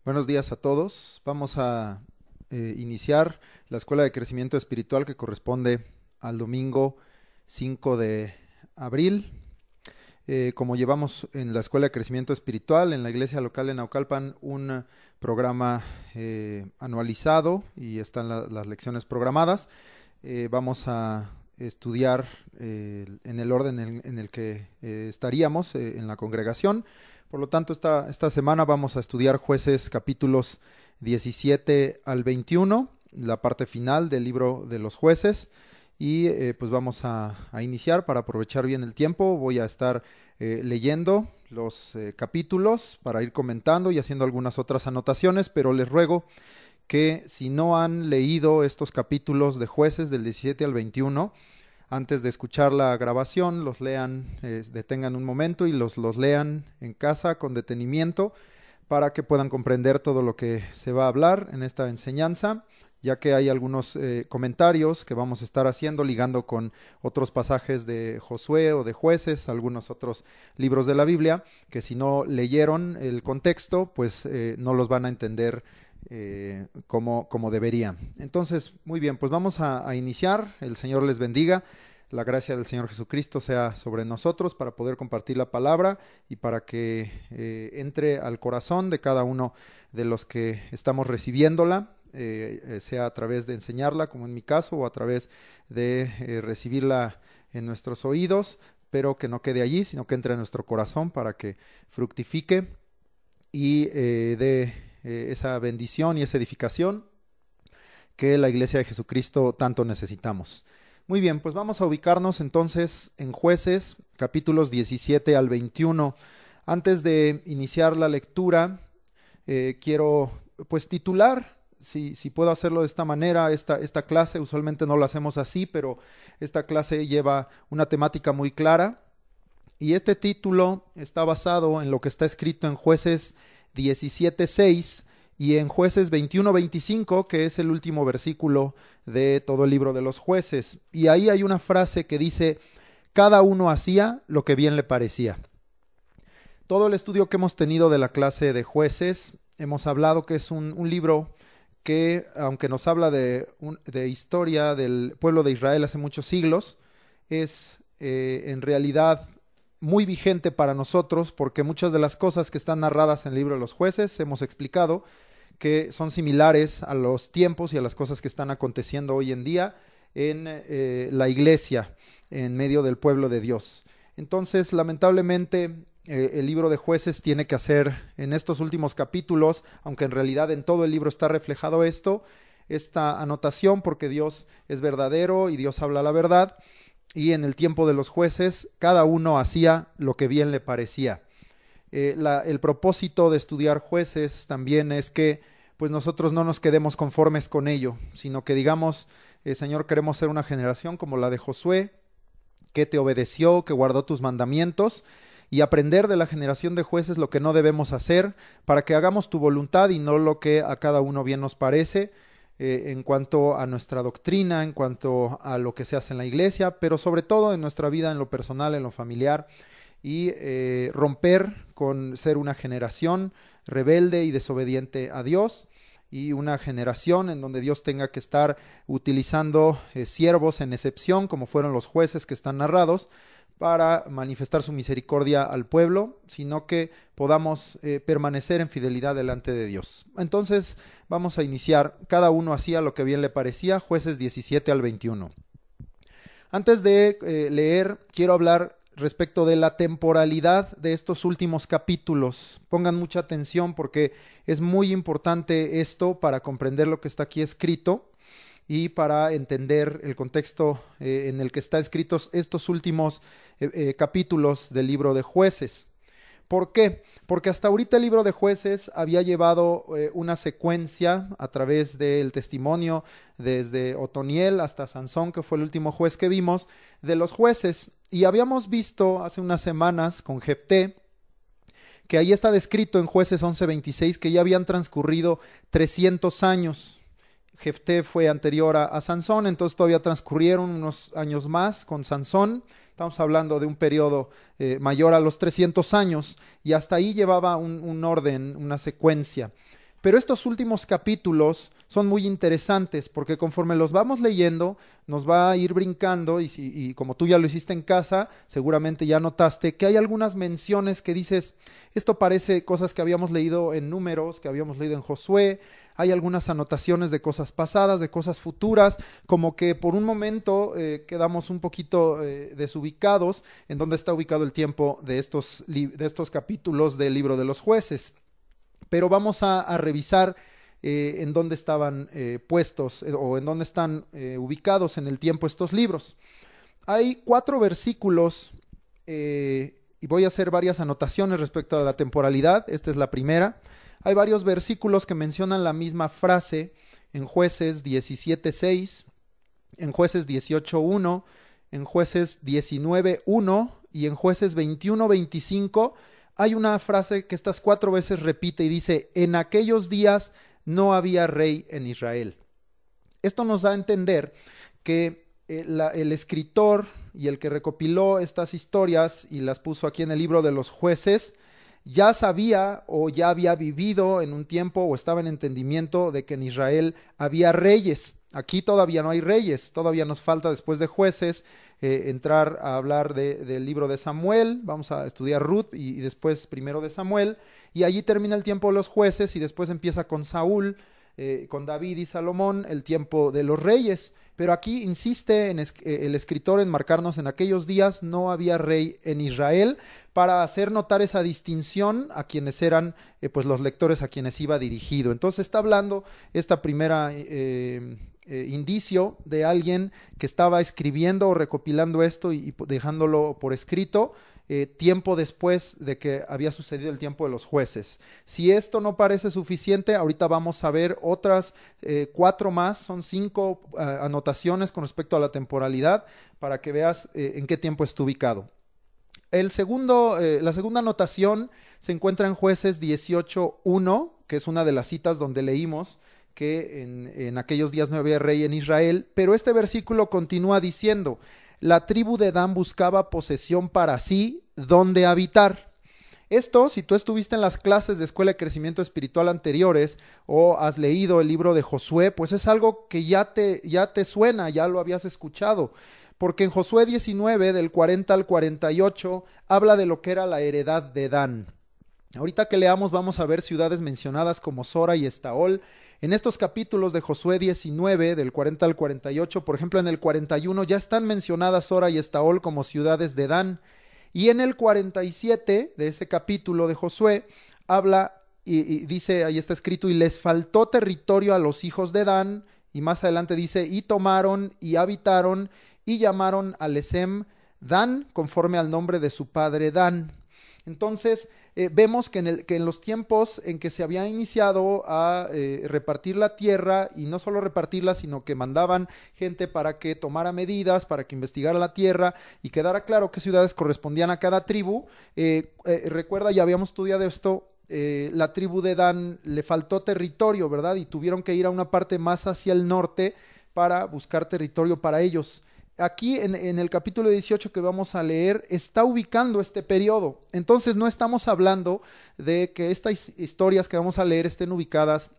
Buenos días a todos. Vamos a iniciar la Escuela de Crecimiento Espiritual que corresponde al domingo 5 de abril. Como llevamos en la Escuela de Crecimiento Espiritual en la iglesia local de Naucalpan un programa anualizado y están las lecciones programadas, vamos a estudiar en el orden en el que estaríamos en la congregación. Por lo tanto, esta semana vamos a estudiar Jueces capítulos 17 al 21, la parte final del libro de los Jueces. Y pues vamos a iniciar para aprovechar bien el tiempo. Voy a estar leyendo los capítulos para ir comentando y haciendo algunas otras anotaciones, pero les ruego que si no han leído estos capítulos de Jueces del 17 al 21, antes de escuchar la grabación, los lean, detengan un momento y los lean en casa con detenimiento para que puedan comprender todo lo que se va a hablar en esta enseñanza, ya que hay algunos comentarios que vamos a estar haciendo ligando con otros pasajes de Josué o de Jueces, algunos otros libros de la Biblia, que si no leyeron el contexto, pues no los van a entender como deberían. Entonces, muy bien, pues vamos a iniciar. El Señor les bendiga. La gracia del Señor Jesucristo sea sobre nosotros para poder compartir la palabra y para que entre al corazón de cada uno de los que estamos recibiéndola, sea a través de enseñarla, como en mi caso, o a través de recibirla en nuestros oídos, pero que no quede allí, sino que entre a nuestro corazón para que fructifique y dé esa bendición y esa edificación que la Iglesia de Jesucristo tanto necesitamos. Muy bien, pues vamos a ubicarnos entonces en Jueces, capítulos 17 al 21. Antes de iniciar la lectura, quiero pues titular, si puedo hacerlo de esta manera, esta clase. Usualmente no lo hacemos así, pero esta clase lleva una temática muy clara. Y este título está basado en lo que está escrito en Jueces 17:6 y en Jueces 21:25, que es el último versículo de todo el libro de los Jueces. Y ahí hay una frase que dice: cada uno hacía lo que bien le parecía. Todo el estudio que hemos tenido de la clase de Jueces, hemos hablado que es un libro que, aunque nos habla de historia del pueblo de Israel hace muchos siglos, es en realidad muy vigente para nosotros, porque muchas de las cosas que están narradas en el libro de los Jueces hemos explicado que son similares a los tiempos y a las cosas que están aconteciendo hoy en día en la iglesia, en medio del pueblo de Dios. Entonces, lamentablemente, el libro de Jueces tiene que hacer en estos últimos capítulos, aunque en realidad en todo el libro está reflejado esta anotación, porque Dios es verdadero y Dios habla la verdad, y en el tiempo de los jueces cada uno hacía lo que bien le parecía. El propósito de estudiar Jueces también es que pues nosotros no nos quedemos conformes con ello, sino que digamos, Señor, queremos ser una generación como la de Josué, que te obedeció, que guardó tus mandamientos, y aprender de la generación de jueces lo que no debemos hacer, para que hagamos tu voluntad y no lo que a cada uno bien nos parece, en cuanto a nuestra doctrina, en cuanto a lo que se hace en la iglesia, pero sobre todo en nuestra vida, en lo personal, en lo familiar, y romper con ser una generación rebelde y desobediente a Dios, y una generación en donde Dios tenga que estar utilizando siervos en excepción, como fueron los jueces que están narrados, para manifestar su misericordia al pueblo, sino que podamos permanecer en fidelidad delante de Dios. Entonces vamos a iniciar. Cada uno hacía lo que bien le parecía, Jueces 17 al 21. Antes de leer, quiero hablar respecto de la temporalidad de estos últimos capítulos. Pongan mucha atención porque es muy importante esto para comprender lo que está aquí escrito y para entender el contexto en el que están escritos estos últimos capítulos del libro de Jueces. ¿Por qué? Porque hasta ahorita el libro de Jueces había llevado una secuencia a través del testimonio desde Otoniel hasta Sansón, que fue el último juez que vimos, de los jueces. Y habíamos visto hace unas semanas con Jefté, que ahí está descrito en Jueces 11:26, que ya habían transcurrido 300 años. Jefté fue anterior a Sansón, entonces todavía transcurrieron unos años más con Sansón. Estamos hablando de un periodo mayor a los 300 años, y hasta ahí llevaba un orden, una secuencia. Pero estos últimos capítulos son muy interesantes porque conforme los vamos leyendo, nos va a ir brincando y como tú ya lo hiciste en casa, seguramente ya notaste que hay algunas menciones que dices, esto parece cosas que habíamos leído en Números, que habíamos leído en Josué, hay algunas anotaciones de cosas pasadas, de cosas futuras, como que por un momento quedamos un poquito desubicados en dónde está ubicado el tiempo de estos capítulos del libro de los jueces. Pero vamos a revisar en dónde estaban puestos o en dónde están ubicados en el tiempo estos libros. Hay 4 versículos y voy a hacer varias anotaciones respecto a la temporalidad. Esta es la primera. Hay varios versículos que mencionan la misma frase en Jueces 17:6, en Jueces 18:1, en Jueces 19:1 y en Jueces 21:25. Hay una frase que estas 4 veces repite y dice, en aquellos días no había rey en Israel. Esto nos da a entender que el escritor y el que recopiló estas historias y las puso aquí en el libro de los jueces, ya sabía o ya había vivido en un tiempo o estaba en entendimiento de que en Israel había reyes. Aquí todavía no hay reyes, todavía nos falta después de jueces entrar a hablar del libro de Samuel, vamos a estudiar Ruth y después primero de Samuel, y allí termina el tiempo de los jueces y después empieza con Saúl, con David y Salomón, el tiempo de los reyes. Pero aquí insiste el escritor en marcarnos en aquellos días no había rey en Israel para hacer notar esa distinción a quienes eran pues los lectores a quienes iba dirigido. Entonces está hablando esta primera indicio de alguien que estaba escribiendo o recopilando esto y dejándolo por escrito tiempo después de que había sucedido el tiempo de los jueces. Si esto no parece suficiente, ahorita vamos a ver otras 4 más, son 5 anotaciones con respecto a la temporalidad para que veas en qué tiempo está ubicado. La segunda anotación se encuentra en Jueces 18:1, que es una de las citas donde leímos que en aquellos días no había rey en Israel, pero este versículo continúa diciendo, la tribu de Dan buscaba posesión para sí, donde habitar. Esto, si tú estuviste en las clases de Escuela de Crecimiento Espiritual anteriores o has leído el libro de Josué, pues es algo que ya te suena, ya lo habías escuchado. Porque en Josué 19, del 40 al 48, habla de lo que era la heredad de Dan. Ahorita que leamos vamos a ver ciudades mencionadas como Sora y Estaol. En estos capítulos de Josué 19, del 40 al 48, por ejemplo en el 41 ya están mencionadas Sora y Estaol como ciudades de Dan. Y en el 47 de ese capítulo de Josué habla y dice, ahí está escrito, y les faltó territorio a los hijos de Dan. Y más adelante dice, y tomaron y habitaron y llamaron a Lesem Dan, conforme al nombre de su padre Dan. Entonces vemos que en los tiempos en que se había iniciado a repartir la tierra, y no solo repartirla, sino que mandaban gente para que tomara medidas, para que investigara la tierra y quedara claro qué ciudades correspondían a cada tribu. Recuerda, ya habíamos estudiado esto, la tribu de Dan le faltó territorio, ¿verdad? Y tuvieron que ir a una parte más hacia el norte para buscar territorio para ellos. Aquí en el capítulo 18 que vamos a leer está ubicando este periodo. Entonces no estamos hablando de que estas historias que vamos a leer estén ubicadas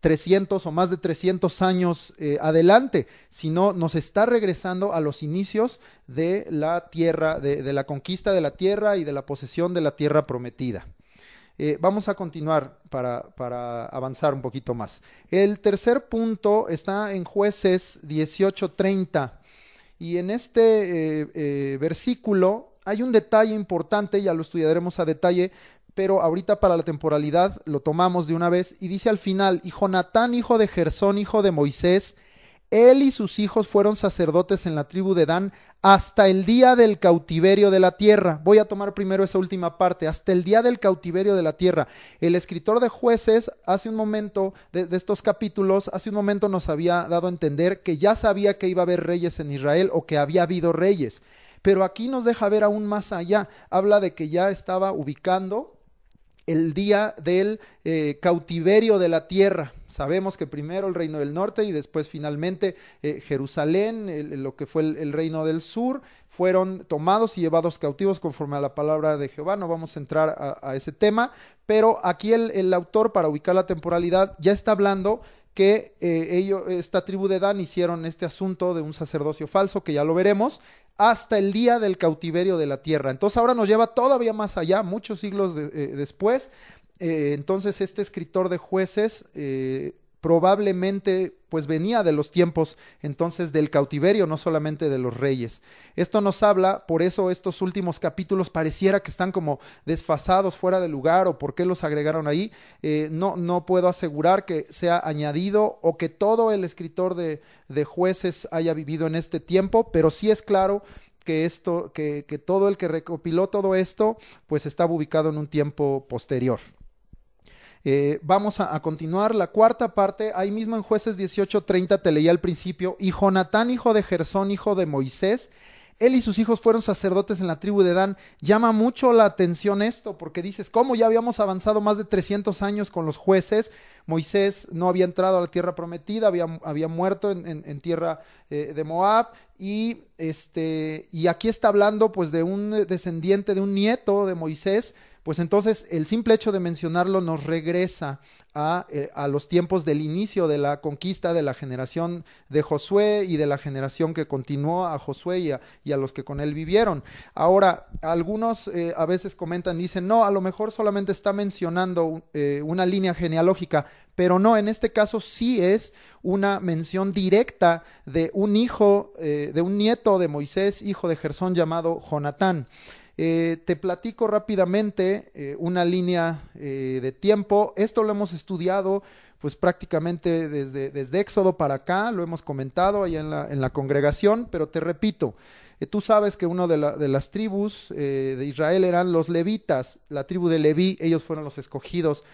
300 o más de 300 años adelante, sino nos está regresando a los inicios de la tierra, de la conquista de la tierra y de la posesión de la tierra prometida. Vamos a continuar para avanzar un poquito más. El tercer punto está en Jueces 18:30. Y en este versículo hay un detalle importante, ya lo estudiaremos a detalle, pero ahorita para la temporalidad lo tomamos de una vez y dice al final, y Jonatán, hijo de Gersón, hijo de Moisés, él y sus hijos fueron sacerdotes en la tribu de Dan hasta el día del cautiverio de la tierra. Voy a tomar primero esa última parte, hasta el día del cautiverio de la tierra. El escritor de Jueces, hace un momento, de estos capítulos, hace un momento nos había dado a entender que ya sabía que iba a haber reyes en Israel o que había habido reyes. Pero aquí nos deja ver aún más allá. Habla de que ya estaba ubicando el día del cautiverio de la tierra. Sabemos que primero el reino del norte y después finalmente Jerusalén, lo que fue el reino del sur, fueron tomados y llevados cautivos conforme a la palabra de Jehová. No vamos a entrar a ese tema, pero aquí el autor, para ubicar la temporalidad, ya está hablando que esta tribu de Dan hicieron este asunto de un sacerdocio falso, que ya lo veremos, hasta el día del cautiverio de la tierra. Entonces ahora nos lleva todavía más allá, muchos siglos después. Entonces este escritor de Jueces probablemente pues venía de los tiempos entonces del cautiverio, no solamente de los reyes. Esto nos habla, por eso estos últimos capítulos pareciera que están como desfasados, fuera de lugar, o por qué los agregaron ahí. No puedo asegurar que sea añadido o que todo el escritor de Jueces haya vivido en este tiempo, pero sí es claro que todo el que recopiló todo esto pues estaba ubicado en un tiempo posterior. Vamos a continuar la cuarta parte, ahí mismo en Jueces 18:30 te leía al principio: y Jonatán, hijo de Gersón, hijo de Moisés, él y sus hijos fueron sacerdotes en la tribu de Dan. Llama mucho la atención esto, porque dices, ¿cómo ya habíamos avanzado más de 300 años con los jueces? Moisés no había entrado a la tierra prometida, había muerto en tierra de Moab, y aquí está hablando pues de un descendiente, de un nieto de Moisés. Pues entonces el simple hecho de mencionarlo nos regresa a los tiempos del inicio de la conquista, de la generación de Josué y de la generación que continuó a Josué y a los que con él vivieron. Ahora, algunos a veces comentan, dicen, no, a lo mejor solamente está mencionando una línea genealógica, pero no, en este caso sí es una mención directa de un hijo, de un nieto de Moisés, hijo de Gersón, llamado Jonatán. Te platico rápidamente una línea de tiempo. Esto lo hemos estudiado pues prácticamente desde Éxodo para acá, lo hemos comentado allá en la congregación, pero te repito, tú sabes que una de las tribus de Israel eran los levitas, la tribu de Leví. Ellos fueron los escogidos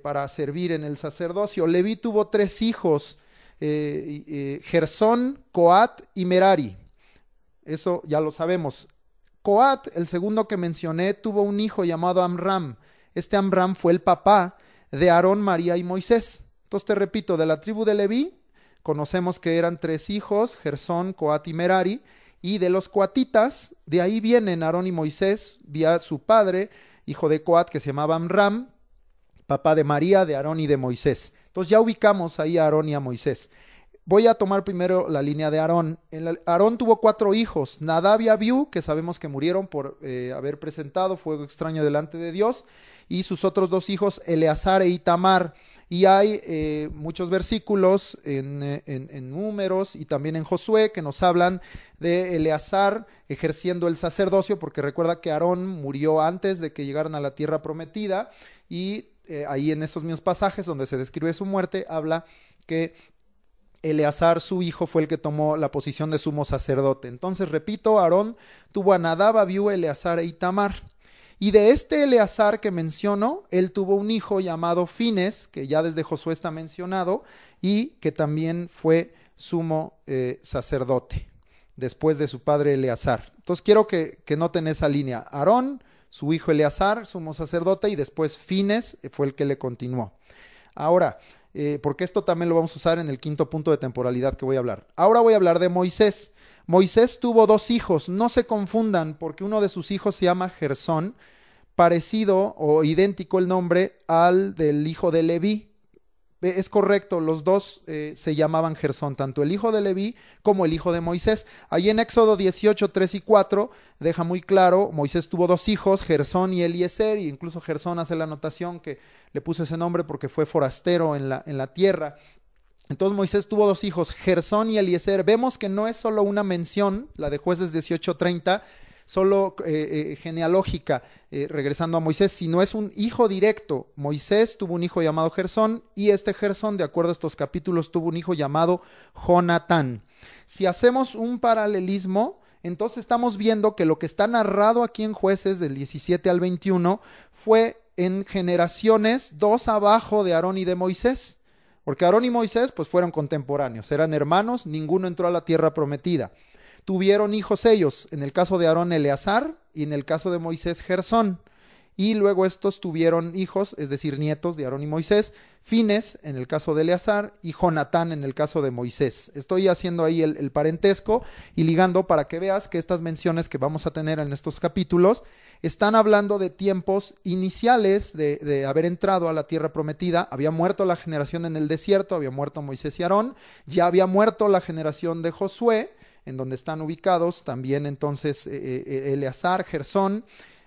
para servir en el sacerdocio. Leví tuvo 3 hijos, Gersón, Coat y Merari. Eso ya lo sabemos. Coat, el segundo que mencioné, tuvo un hijo llamado Amram. Este Amram fue el papá de Aarón, María y Moisés. Entonces te repito, de la tribu de Leví conocemos que eran 3 hijos, Gersón, Coat y Merari, y de los coatitas, de ahí vienen Aarón y Moisés, vía su padre, hijo de Coat, que se llamaba Amram, papá de María, de Aarón y de Moisés. Entonces ya ubicamos ahí a Aarón y a Moisés. Voy a tomar primero la línea de Aarón. Aarón tuvo 4 hijos, Nadab y Abiú, que sabemos que murieron por haber presentado fuego extraño delante de Dios, y sus otros 2 hijos, Eleazar e Itamar. Y hay muchos versículos en Números y también en Josué que nos hablan de Eleazar ejerciendo el sacerdocio, porque recuerda que Aarón murió antes de que llegaran a la tierra prometida, y ahí en esos mismos pasajes donde se describe su muerte, habla que Eleazar, su hijo, fue el que tomó la posición de sumo sacerdote. Entonces, repito, Aarón tuvo a Nadab, Abiú, Eleazar e Itamar. Y de este Eleazar que menciono, él tuvo un hijo llamado Fines, que ya desde Josué está mencionado, y que también fue sumo sacerdote, después de su padre Eleazar. Entonces, quiero que noten esa línea. Aarón, su hijo Eleazar, sumo sacerdote, y después Fines fue el que le continuó. Ahora, porque esto también lo vamos a usar en el quinto punto de temporalidad que voy a hablar. Ahora voy a hablar de Moisés. Moisés tuvo 2 hijos, no se confundan, porque uno de sus hijos se llama Gersón, parecido o idéntico el nombre al del hijo de Leví. Es correcto, los 2 se llamaban Gersón, tanto el hijo de Leví como el hijo de Moisés. Ahí en Éxodo 18, 3 y 4 deja muy claro, Moisés tuvo 2 hijos, Gersón y Eliezer, y incluso Gersón hace la anotación que le puso ese nombre porque fue forastero en la tierra. Entonces Moisés tuvo 2 hijos, Gersón y Eliezer. Vemos que no es solo una mención, la de Jueces 18:30, solo genealógica, regresando a Moisés, sino es un hijo directo. Moisés tuvo un hijo llamado Gersón, y este Gersón, de acuerdo a estos capítulos, tuvo un hijo llamado Jonatán. Si hacemos un paralelismo, entonces estamos viendo que lo que está narrado aquí en Jueces del 17 al 21 fue en generaciones 2 abajo de Aarón y de Moisés, porque Aarón y Moisés pues fueron contemporáneos, eran hermanos, ninguno entró a la tierra prometida. Tuvieron hijos ellos, en el caso de Aarón Eleazar y en el caso de Moisés Gersón. y luego estos tuvieron hijos, es decir, nietos de Aarón y Moisés, Fines en el caso de Eleazar y Jonatán en el caso de Moisés. Estoy haciendo ahí el parentesco y ligando para que veas que estas menciones que vamos a tener en estos capítulos están hablando de tiempos iniciales de haber entrado a la tierra prometida. Había muerto la generación en el desierto, había muerto Moisés y Aarón, ya había muerto la generación de Josué, en donde están ubicados también entonces Eleazar, Gersón,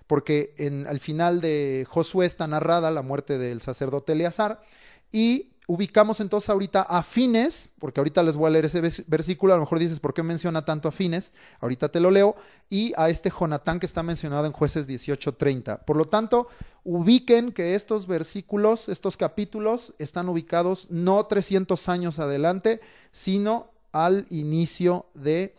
porque al final de Josué está narrada la muerte del sacerdote Eleazar, y ubicamos entonces ahorita a Fines, porque ahorita les voy a leer ese versículo, a lo mejor dices, ¿por qué menciona tanto a Fines? Ahorita te lo leo, y a este Jonatán que está mencionado en Jueces 18:30. Por lo tanto, ubiquen que estos versículos, estos capítulos, están ubicados no 300 años adelante, sino al inicio de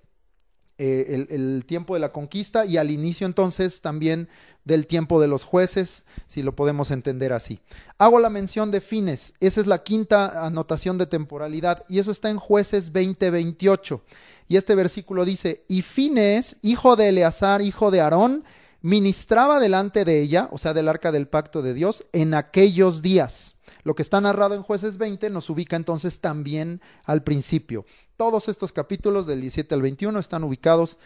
el tiempo de la conquista y al inicio entonces también del tiempo de los jueces, si lo podemos entender así. Hago la mención de Fines, esa es la quinta anotación de temporalidad y eso está en Jueces 20:28. Y este versículo dice, y Fines, hijo de Eleazar, hijo de Aarón, ministraba delante de ella, o sea, del arca del pacto de Dios, en aquellos días. Lo que está narrado en Jueces 20 nos ubica entonces también al principio. Todos estos capítulos del 17 al 21 están ubicados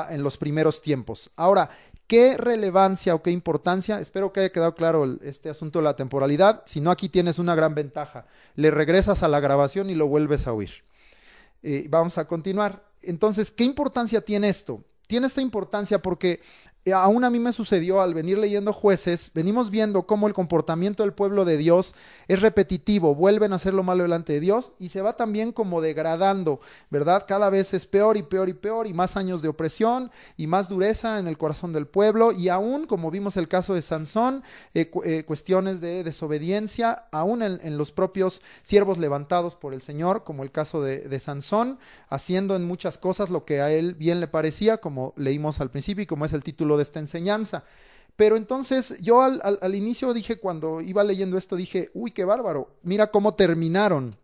en los primeros tiempos. Ahora, ¿qué relevancia o qué importancia? Espero que haya quedado claro este asunto de la temporalidad. Si no, aquí tienes una gran ventaja. Le regresas a la grabación y lo vuelves a oír. Vamos a continuar. Entonces, ¿qué importancia tiene esto? Tiene esta importancia porque aún a mí me sucedió al venir leyendo Jueces, venimos viendo cómo el comportamiento del pueblo de Dios es repetitivo, vuelven a hacer lo malo delante de Dios y se va también como degradando, ¿verdad? Cada vez es peor y peor y peor y más años de opresión y más dureza en el corazón del pueblo y aún, como vimos el caso de Sansón, cuestiones de desobediencia, aún en los propios siervos levantados por el Señor, como el caso de Sansón, haciendo en muchas cosas lo que a él bien le parecía, como leímos al principio y como es el título de esta enseñanza. Pero entonces yo al inicio dije, cuando iba leyendo esto, dije, uy, qué bárbaro, mira cómo terminaron.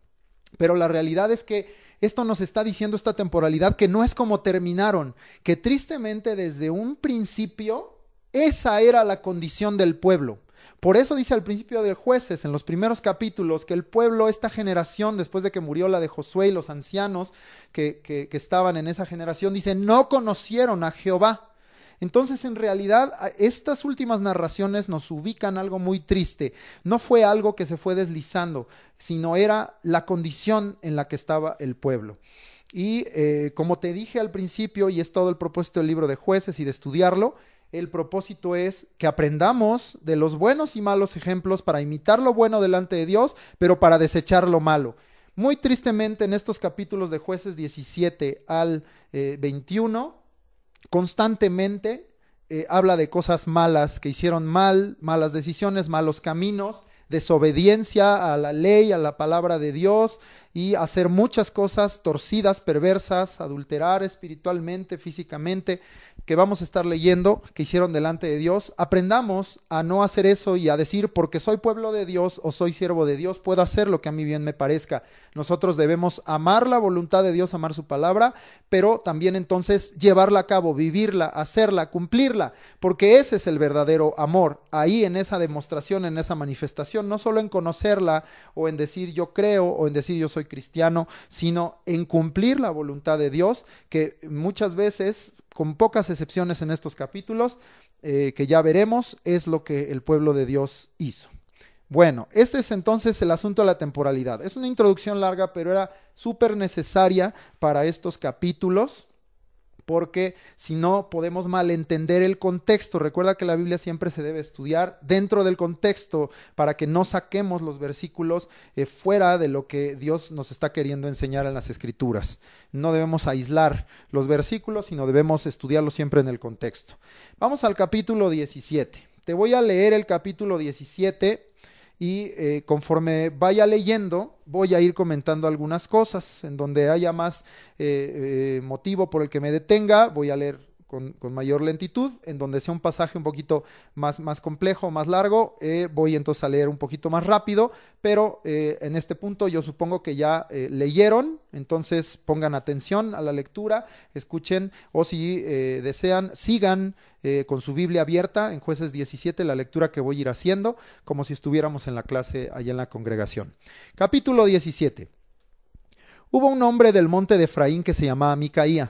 Pero la realidad es que esto nos está diciendo esta temporalidad que no es como terminaron, que tristemente desde un principio esa era la condición del pueblo. Por eso dice al principio de Jueces, en los primeros capítulos, que el pueblo, esta generación, después de que murió la de Josué y los ancianos que estaban en esa generación, dice, no conocieron a Jehová. Entonces, en realidad, estas últimas narraciones nos ubican algo muy triste. No fue algo que se fue deslizando, sino era la condición en la que estaba el pueblo. Y como te dije al principio, y es todo el propósito del libro de Jueces y de estudiarlo, el propósito es que aprendamos de los buenos y malos ejemplos para imitar lo bueno delante de Dios, pero para desechar lo malo. Muy tristemente, en estos capítulos de Jueces 17 al 21, constantemente habla de cosas malas que hicieron mal, malas decisiones, malos caminos, desobediencia a la ley, a la palabra de Dios y hacer muchas cosas torcidas, perversas, adulterar espiritualmente, físicamente, que vamos a estar leyendo, que hicieron delante de Dios. Aprendamos a no hacer eso y a decir, porque soy pueblo de Dios o soy siervo de Dios, puedo hacer lo que a mí bien me parezca. Nosotros debemos amar la voluntad de Dios, amar su palabra, pero también entonces llevarla a cabo, vivirla, hacerla, cumplirla, porque ese es el verdadero amor, ahí en esa demostración, en esa manifestación, no solo en conocerla o en decir yo creo o en decir yo soy cristiano, sino en cumplir la voluntad de Dios, que muchas veces, con pocas excepciones en estos capítulos, que ya veremos, es lo que el pueblo de Dios hizo. Bueno, este es entonces el asunto de la temporalidad. Es una introducción larga, pero era súper necesaria para estos capítulos, porque si no podemos malentender el contexto. Recuerda que la Biblia siempre se debe estudiar dentro del contexto para que no saquemos los versículos fuera de lo que Dios nos está queriendo enseñar en las Escrituras. No debemos aislar los versículos, sino debemos estudiarlos siempre en el contexto. Vamos al capítulo 17. Te voy a leer el capítulo 17 y conforme vaya leyendo voy a ir comentando algunas cosas en donde haya más motivo por el que me detenga. Voy a leer con mayor lentitud. En donde sea un pasaje un poquito más complejo, más largo, voy entonces a leer un poquito más rápido, pero en este punto yo supongo que ya leyeron, entonces pongan atención a la lectura, escuchen, o si desean, sigan con su Biblia abierta en Jueces 17, la lectura que voy a ir haciendo, como si estuviéramos en la clase allá en la congregación. Capítulo 17. Hubo un hombre del monte de Efraín que se llamaba Micaía,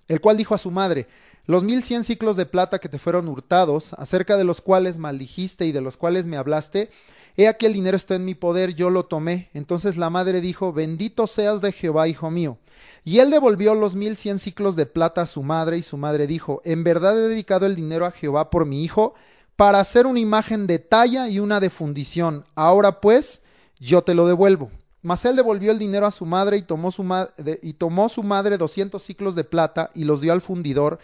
el cual dijo a su madre: los 1100 siclos de plata que te fueron hurtados, acerca de los cuales maldijiste y de los cuales me hablaste, he aquí el dinero está en mi poder, yo lo tomé. Entonces la madre dijo: bendito seas de Jehová, hijo mío. Y él devolvió los 1100 siclos de plata a su madre, y su madre dijo: en verdad he dedicado el dinero a Jehová por mi hijo, para hacer una imagen de talla y una de fundición. Ahora pues, yo te lo devuelvo. Mas él devolvió el dinero a su madre y tomó su madre 200 siclos de plata y los dio al fundidor,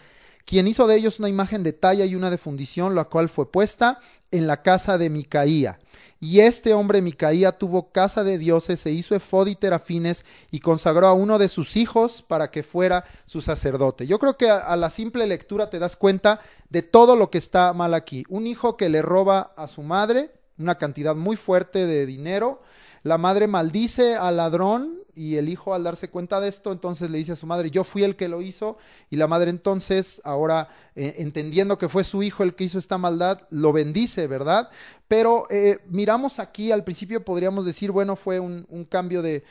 quien hizo de ellos una imagen de talla y una de fundición, la cual fue puesta en la casa de Micaía. Y este hombre Micaía tuvo casa de dioses, se hizo efod y terafines y consagró a uno de sus hijos para que fuera su sacerdote. Yo creo que a la simple lectura te das cuenta de todo lo que está mal aquí. Un hijo que le roba a su madre una cantidad muy fuerte de dinero. La madre maldice al ladrón y el hijo, al darse cuenta de esto, entonces le dice a su madre: yo fui el que lo hizo. Y la madre entonces, ahora entendiendo que fue su hijo el que hizo esta maldad, lo bendice, ¿verdad? Pero miramos aquí, al principio podríamos decir, bueno, fue un cambio de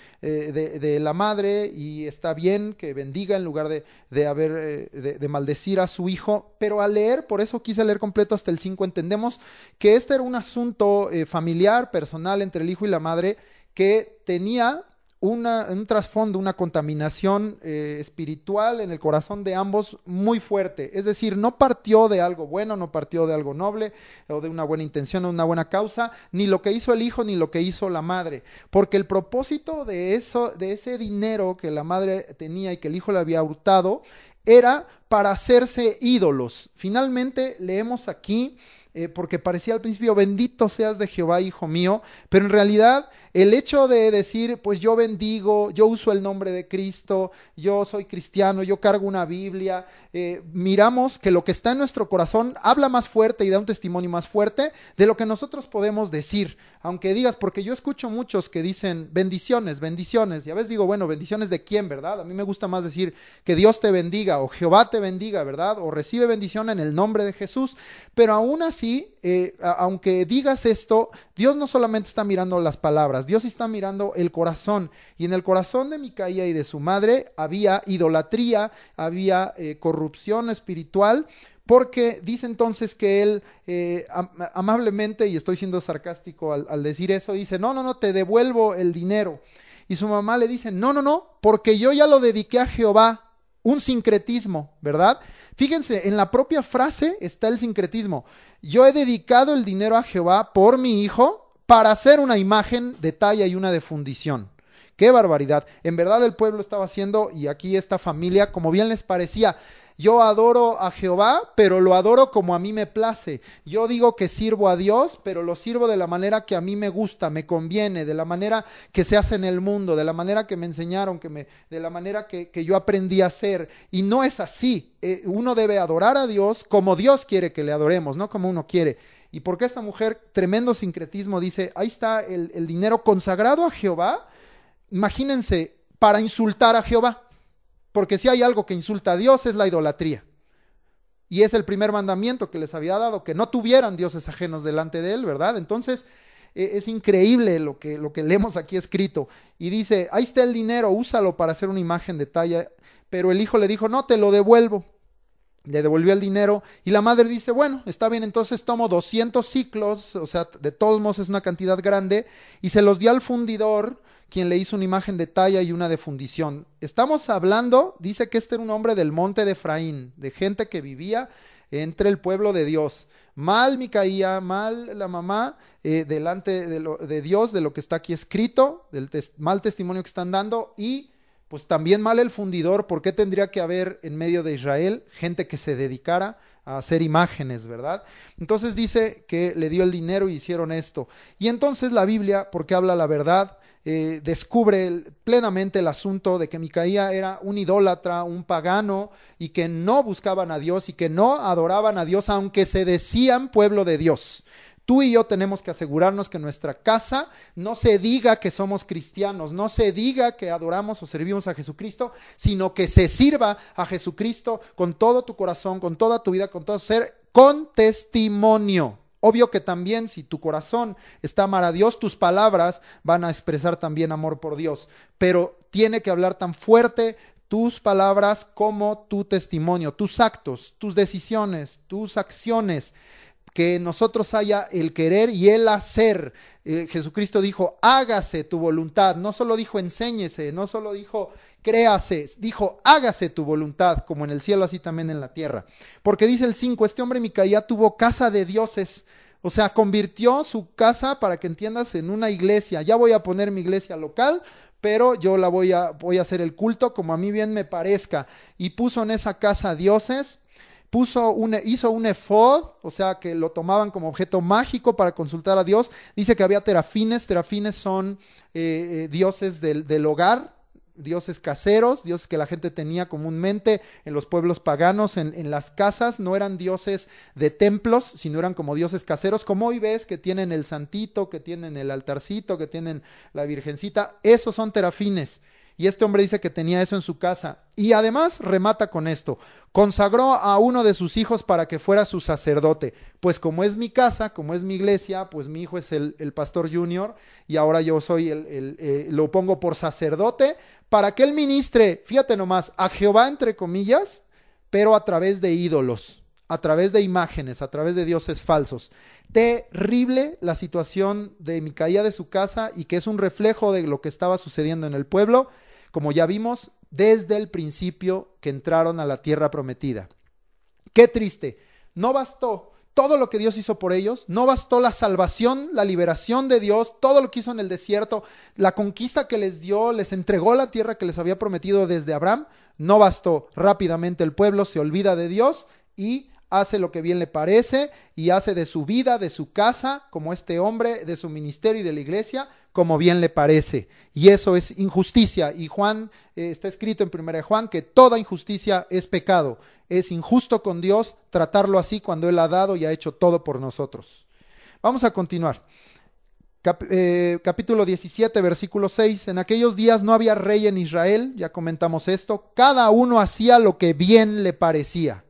la madre y está bien que bendiga en lugar de maldecir a su hijo. Pero al leer, por eso quise leer completo hasta el 5, entendemos que este era un asunto familiar, personal entre el hijo y la madre, que tenía un trasfondo, una contaminación espiritual en el corazón de ambos muy fuerte. Es decir, no partió de algo bueno, no partió de algo noble o de una buena intención o una buena causa, ni lo que hizo el hijo ni lo que hizo la madre. Porque el propósito de ese dinero que la madre tenía y que el hijo le había hurtado, era para hacerse ídolos. Finalmente leemos aquí, porque parecía al principio: bendito seas de Jehová, hijo mío, pero en realidad el hecho de decir, pues yo bendigo, yo uso el nombre de Cristo, yo soy cristiano, yo cargo una Biblia, miramos que lo que está en nuestro corazón habla más fuerte y da un testimonio más fuerte de lo que nosotros podemos decir. Aunque digas, porque yo escucho muchos que dicen bendiciones, bendiciones, y a veces digo, bueno, bendiciones de quién, ¿verdad? A mí me gusta más decir que Dios te bendiga o Jehová te bendiga, ¿verdad? O recibe bendición en el nombre de Jesús. Pero aún así, aunque digas esto, Dios no solamente está mirando las palabras, Dios está mirando el corazón. Y en el corazón de Micaía y de su madre había idolatría, había corrupción espiritual. Porque dice entonces que él amablemente, y estoy siendo sarcástico al decir eso, dice: no, te devuelvo el dinero. Y su mamá le dice: no, porque yo ya lo dediqué a Jehová. Un sincretismo, ¿verdad? Fíjense, en la propia frase está el sincretismo. Yo he dedicado el dinero a Jehová por mi hijo para hacer una imagen de talla y una de fundición. ¡Qué barbaridad! En verdad el pueblo estaba haciendo, y aquí esta familia, como bien les parecía: yo adoro a Jehová, pero lo adoro como a mí me place. Yo digo que sirvo a Dios, pero lo sirvo de la manera que a mí me gusta, me conviene, de la manera que se hace en el mundo, de la manera que me enseñaron, de la manera que yo aprendí a hacer. Y no es así. Uno debe adorar a Dios como Dios quiere que le adoremos, no como uno quiere. Y porque esta mujer, tremendo sincretismo, dice: ahí está el dinero consagrado a Jehová. Imagínense, para insultar a Jehová. Porque si hay algo que insulta a Dios es la idolatría. Y es el primer mandamiento que les había dado, que no tuvieran dioses ajenos delante de él, ¿verdad? Entonces es increíble lo que leemos aquí escrito. Y dice: ahí está el dinero, úsalo para hacer una imagen de talla. Pero el hijo le dijo: no, te lo devuelvo. Le devolvió el dinero y la madre dice: bueno, está bien, entonces tomo 200 siclos, o sea, de todos modos es una cantidad grande, y se los dio al fundidor, quien le hizo una imagen de talla y una de fundición. Estamos hablando, dice que este era un hombre del monte de Efraín, de gente que vivía entre el pueblo de Dios. Mal Micaía, mal la mamá, delante de Dios, de lo que está aquí escrito, del mal testimonio que están dando, y pues también mal el fundidor. ¿Por qué tendría que haber en medio de Israel gente que se dedicara a hacer imágenes, verdad? Entonces dice que le dio el dinero y hicieron esto. Y entonces la Biblia, porque habla la verdad, descubre plenamente el asunto de que Micaía era un idólatra, un pagano, y que no buscaban a Dios y que no adoraban a Dios, aunque se decían pueblo de Dios. Tú y yo tenemos que asegurarnos que en nuestra casa no se diga que somos cristianos, no se diga que adoramos o servimos a Jesucristo, sino que se sirva a Jesucristo con todo tu corazón, con toda tu vida, con todo tu ser, con testimonio. Obvio que también si tu corazón está amar a Dios, tus palabras van a expresar también amor por Dios, pero tiene que hablar tan fuerte tus palabras como tu testimonio, tus actos, tus decisiones, tus acciones, que en nosotros haya el querer y el hacer. Jesucristo dijo, hágase tu voluntad, no solo dijo enséñese, no solo dijo créase, dijo hágase tu voluntad, como en el cielo así también en la tierra. Porque dice el 5, este hombre Micaía tuvo casa de dioses, o sea, convirtió su casa, para que entiendas, en una iglesia. Ya voy a poner mi iglesia local, pero yo la voy a hacer el culto como a mí bien me parezca. Y puso en esa casa dioses. Hizo un efod, o sea que lo tomaban como objeto mágico para consultar a Dios. Dice que había terafines. Terafines son dioses del hogar, dioses caseros, dioses que la gente tenía comúnmente en los pueblos paganos, en las casas. No eran dioses de templos, sino eran como dioses caseros, como hoy ves que tienen el santito, que tienen el altarcito, que tienen la virgencita. Esos son terafines. Y este hombre dice que tenía eso en su casa. Y además remata con esto: consagró a uno de sus hijos para que fuera su sacerdote. Pues como es mi casa, como es mi iglesia, pues mi hijo es el pastor junior, y ahora yo soy lo pongo por sacerdote, para que él ministre, fíjate nomás, a Jehová entre comillas, pero a través de ídolos, a través de imágenes, a través de dioses falsos. Terrible la situación de Micaía, de su casa, y que es un reflejo de lo que estaba sucediendo en el pueblo, como ya vimos, desde el principio que entraron a la tierra prometida. Qué triste. No bastó todo lo que Dios hizo por ellos, no bastó la salvación, la liberación de Dios, todo lo que hizo en el desierto, la conquista que les dio, les entregó la tierra que les había prometido desde Abraham. No bastó. Rápidamente el pueblo se olvida de Dios y hace lo que bien le parece, y hace de su vida, de su casa, como este hombre, de su ministerio y de la iglesia, como bien le parece. Y eso es injusticia. Y Juan, está escrito en 1 Juan que toda injusticia es pecado. Es injusto con Dios tratarlo así cuando Él ha dado y ha hecho todo por nosotros. Vamos a continuar. Capítulo 17, versículo 6. En aquellos días no había rey en Israel, ya comentamos esto. Cada uno hacía lo que bien le parecía.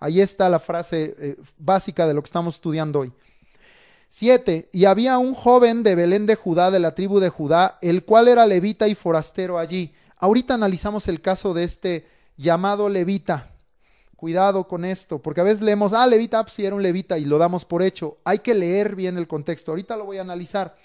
Ahí está la frase básica de lo que estamos estudiando hoy. 7. Y había un joven de Belén de Judá, de la tribu de Judá, el cual era levita y forastero allí. Ahorita analizamos el caso de este llamado levita. Cuidado con esto, porque a veces leemos, levita, pues sí era un levita, y lo damos por hecho. Hay que leer bien el contexto. Ahorita lo voy a analizar.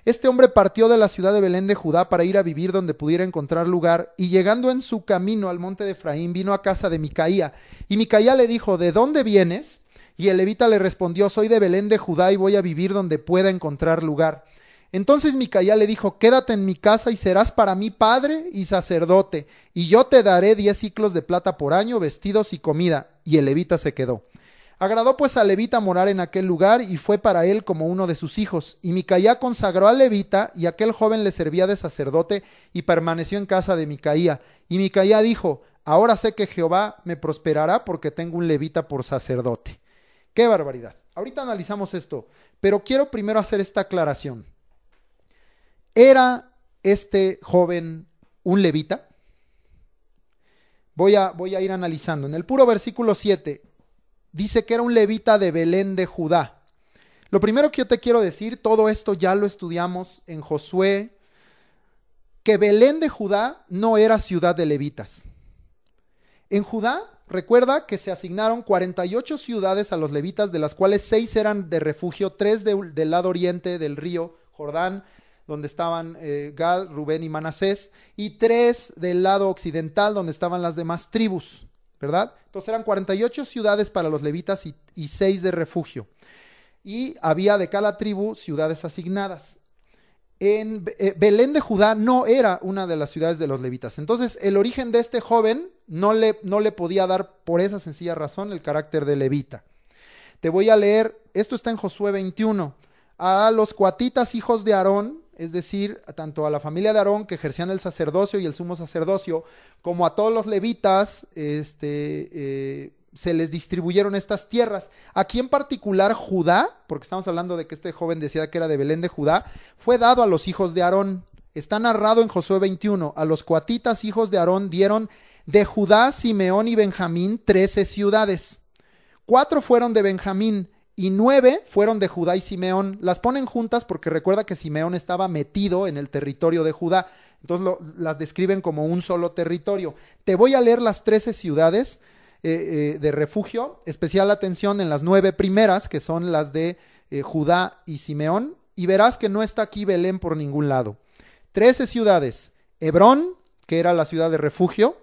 Este hombre partió de la ciudad de Belén de Judá para ir a vivir donde pudiera encontrar lugar, y llegando en su camino al monte de Efraín, vino a casa de Micaía. Y Micaía le dijo, ¿de dónde vienes? Y el levita le respondió, soy de Belén de Judá y voy a vivir donde pueda encontrar lugar. Entonces Micaía le dijo, quédate en mi casa y serás para mí padre y sacerdote, y yo te daré 10 siclos de plata por año, vestidos y comida. Y el levita se quedó. Agradó pues al levita morar en aquel lugar, y fue para él como uno de sus hijos. Y Micaía consagró al levita, y aquel joven le servía de sacerdote, y permaneció en casa de Micaía. Y Micaía dijo, ahora sé que Jehová me prosperará, porque tengo un levita por sacerdote. ¡Qué barbaridad! Ahorita analizamos esto, pero quiero primero hacer esta aclaración. ¿Era este joven un levita? Voy a ir analizando. En el puro versículo 7... dice que era un levita de Belén de Judá. Lo primero que yo te quiero decir, todo esto ya lo estudiamos en Josué, que Belén de Judá no era ciudad de levitas. En Judá, recuerda que se asignaron 48 ciudades a los levitas, de las cuales 6 eran de refugio, 3 del lado oriente del río Jordán, donde estaban Gad, Rubén y Manasés, y 3 del lado occidental, donde estaban las demás tribus, ¿verdad? Entonces eran 48 ciudades para los levitas y 6 de refugio. Y había de cada tribu ciudades asignadas. En Belén de Judá no era una de las ciudades de los levitas. Entonces el origen de este joven no le podía dar, por esa sencilla razón, el carácter de levita. Te voy a leer, esto está en Josué 21. A los coatitas hijos de Aarón, es decir, tanto a la familia de Aarón que ejercían el sacerdocio y el sumo sacerdocio, como a todos los levitas, se les distribuyeron estas tierras. Aquí en particular Judá, porque estamos hablando de que este joven decía que era de Belén de Judá, fue dado a los hijos de Aarón. Está narrado en Josué 21, a los coatitas hijos de Aarón dieron de Judá, Simeón y Benjamín 13 ciudades. 4 fueron de Benjamín y 9 fueron de Judá y Simeón. Las ponen juntas porque recuerda que Simeón estaba metido en el territorio de Judá. Entonces las describen como un solo territorio. Te voy a leer las 13 ciudades de refugio. Especial atención en las 9 primeras, que son las de Judá y Simeón. Y verás que no está aquí Belén por ningún lado. 13 ciudades: Hebrón, que era la ciudad de refugio;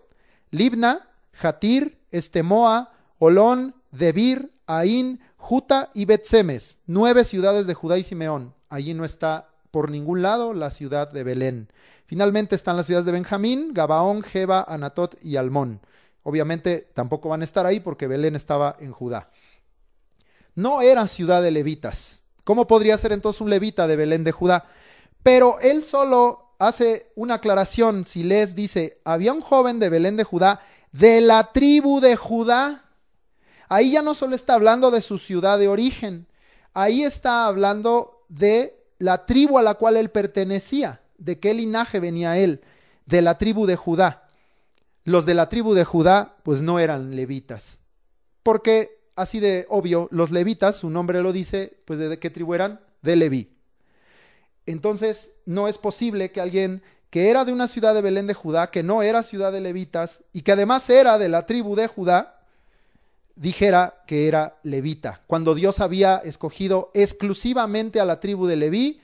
Libna, Jatir, Estemoa, Olón, Debir, Aín, Juta y Bet-Semes. 9 ciudades de Judá y Simeón. Allí no está por ningún lado la ciudad de Belén. Finalmente están las ciudades de Benjamín, Gabaón, Geba, Anatot y Almón. Obviamente tampoco van a estar ahí porque Belén estaba en Judá. No era ciudad de levitas. ¿Cómo podría ser entonces un levita de Belén de Judá? Pero él solo hace una aclaración. Si lees, dice, había un joven de Belén de Judá, de la tribu de Judá. Ahí ya no solo está hablando de su ciudad de origen, ahí está hablando de la tribu a la cual él pertenecía, de qué linaje venía él, de la tribu de Judá. Los de la tribu de Judá pues no eran levitas, porque así de obvio, los levitas, su nombre lo dice, pues ¿de qué tribu eran? De Leví. Entonces no es posible que alguien que era de una ciudad de Belén de Judá, que no era ciudad de levitas y que además era de la tribu de Judá, dijera que era levita, cuando Dios había escogido exclusivamente a la tribu de Leví,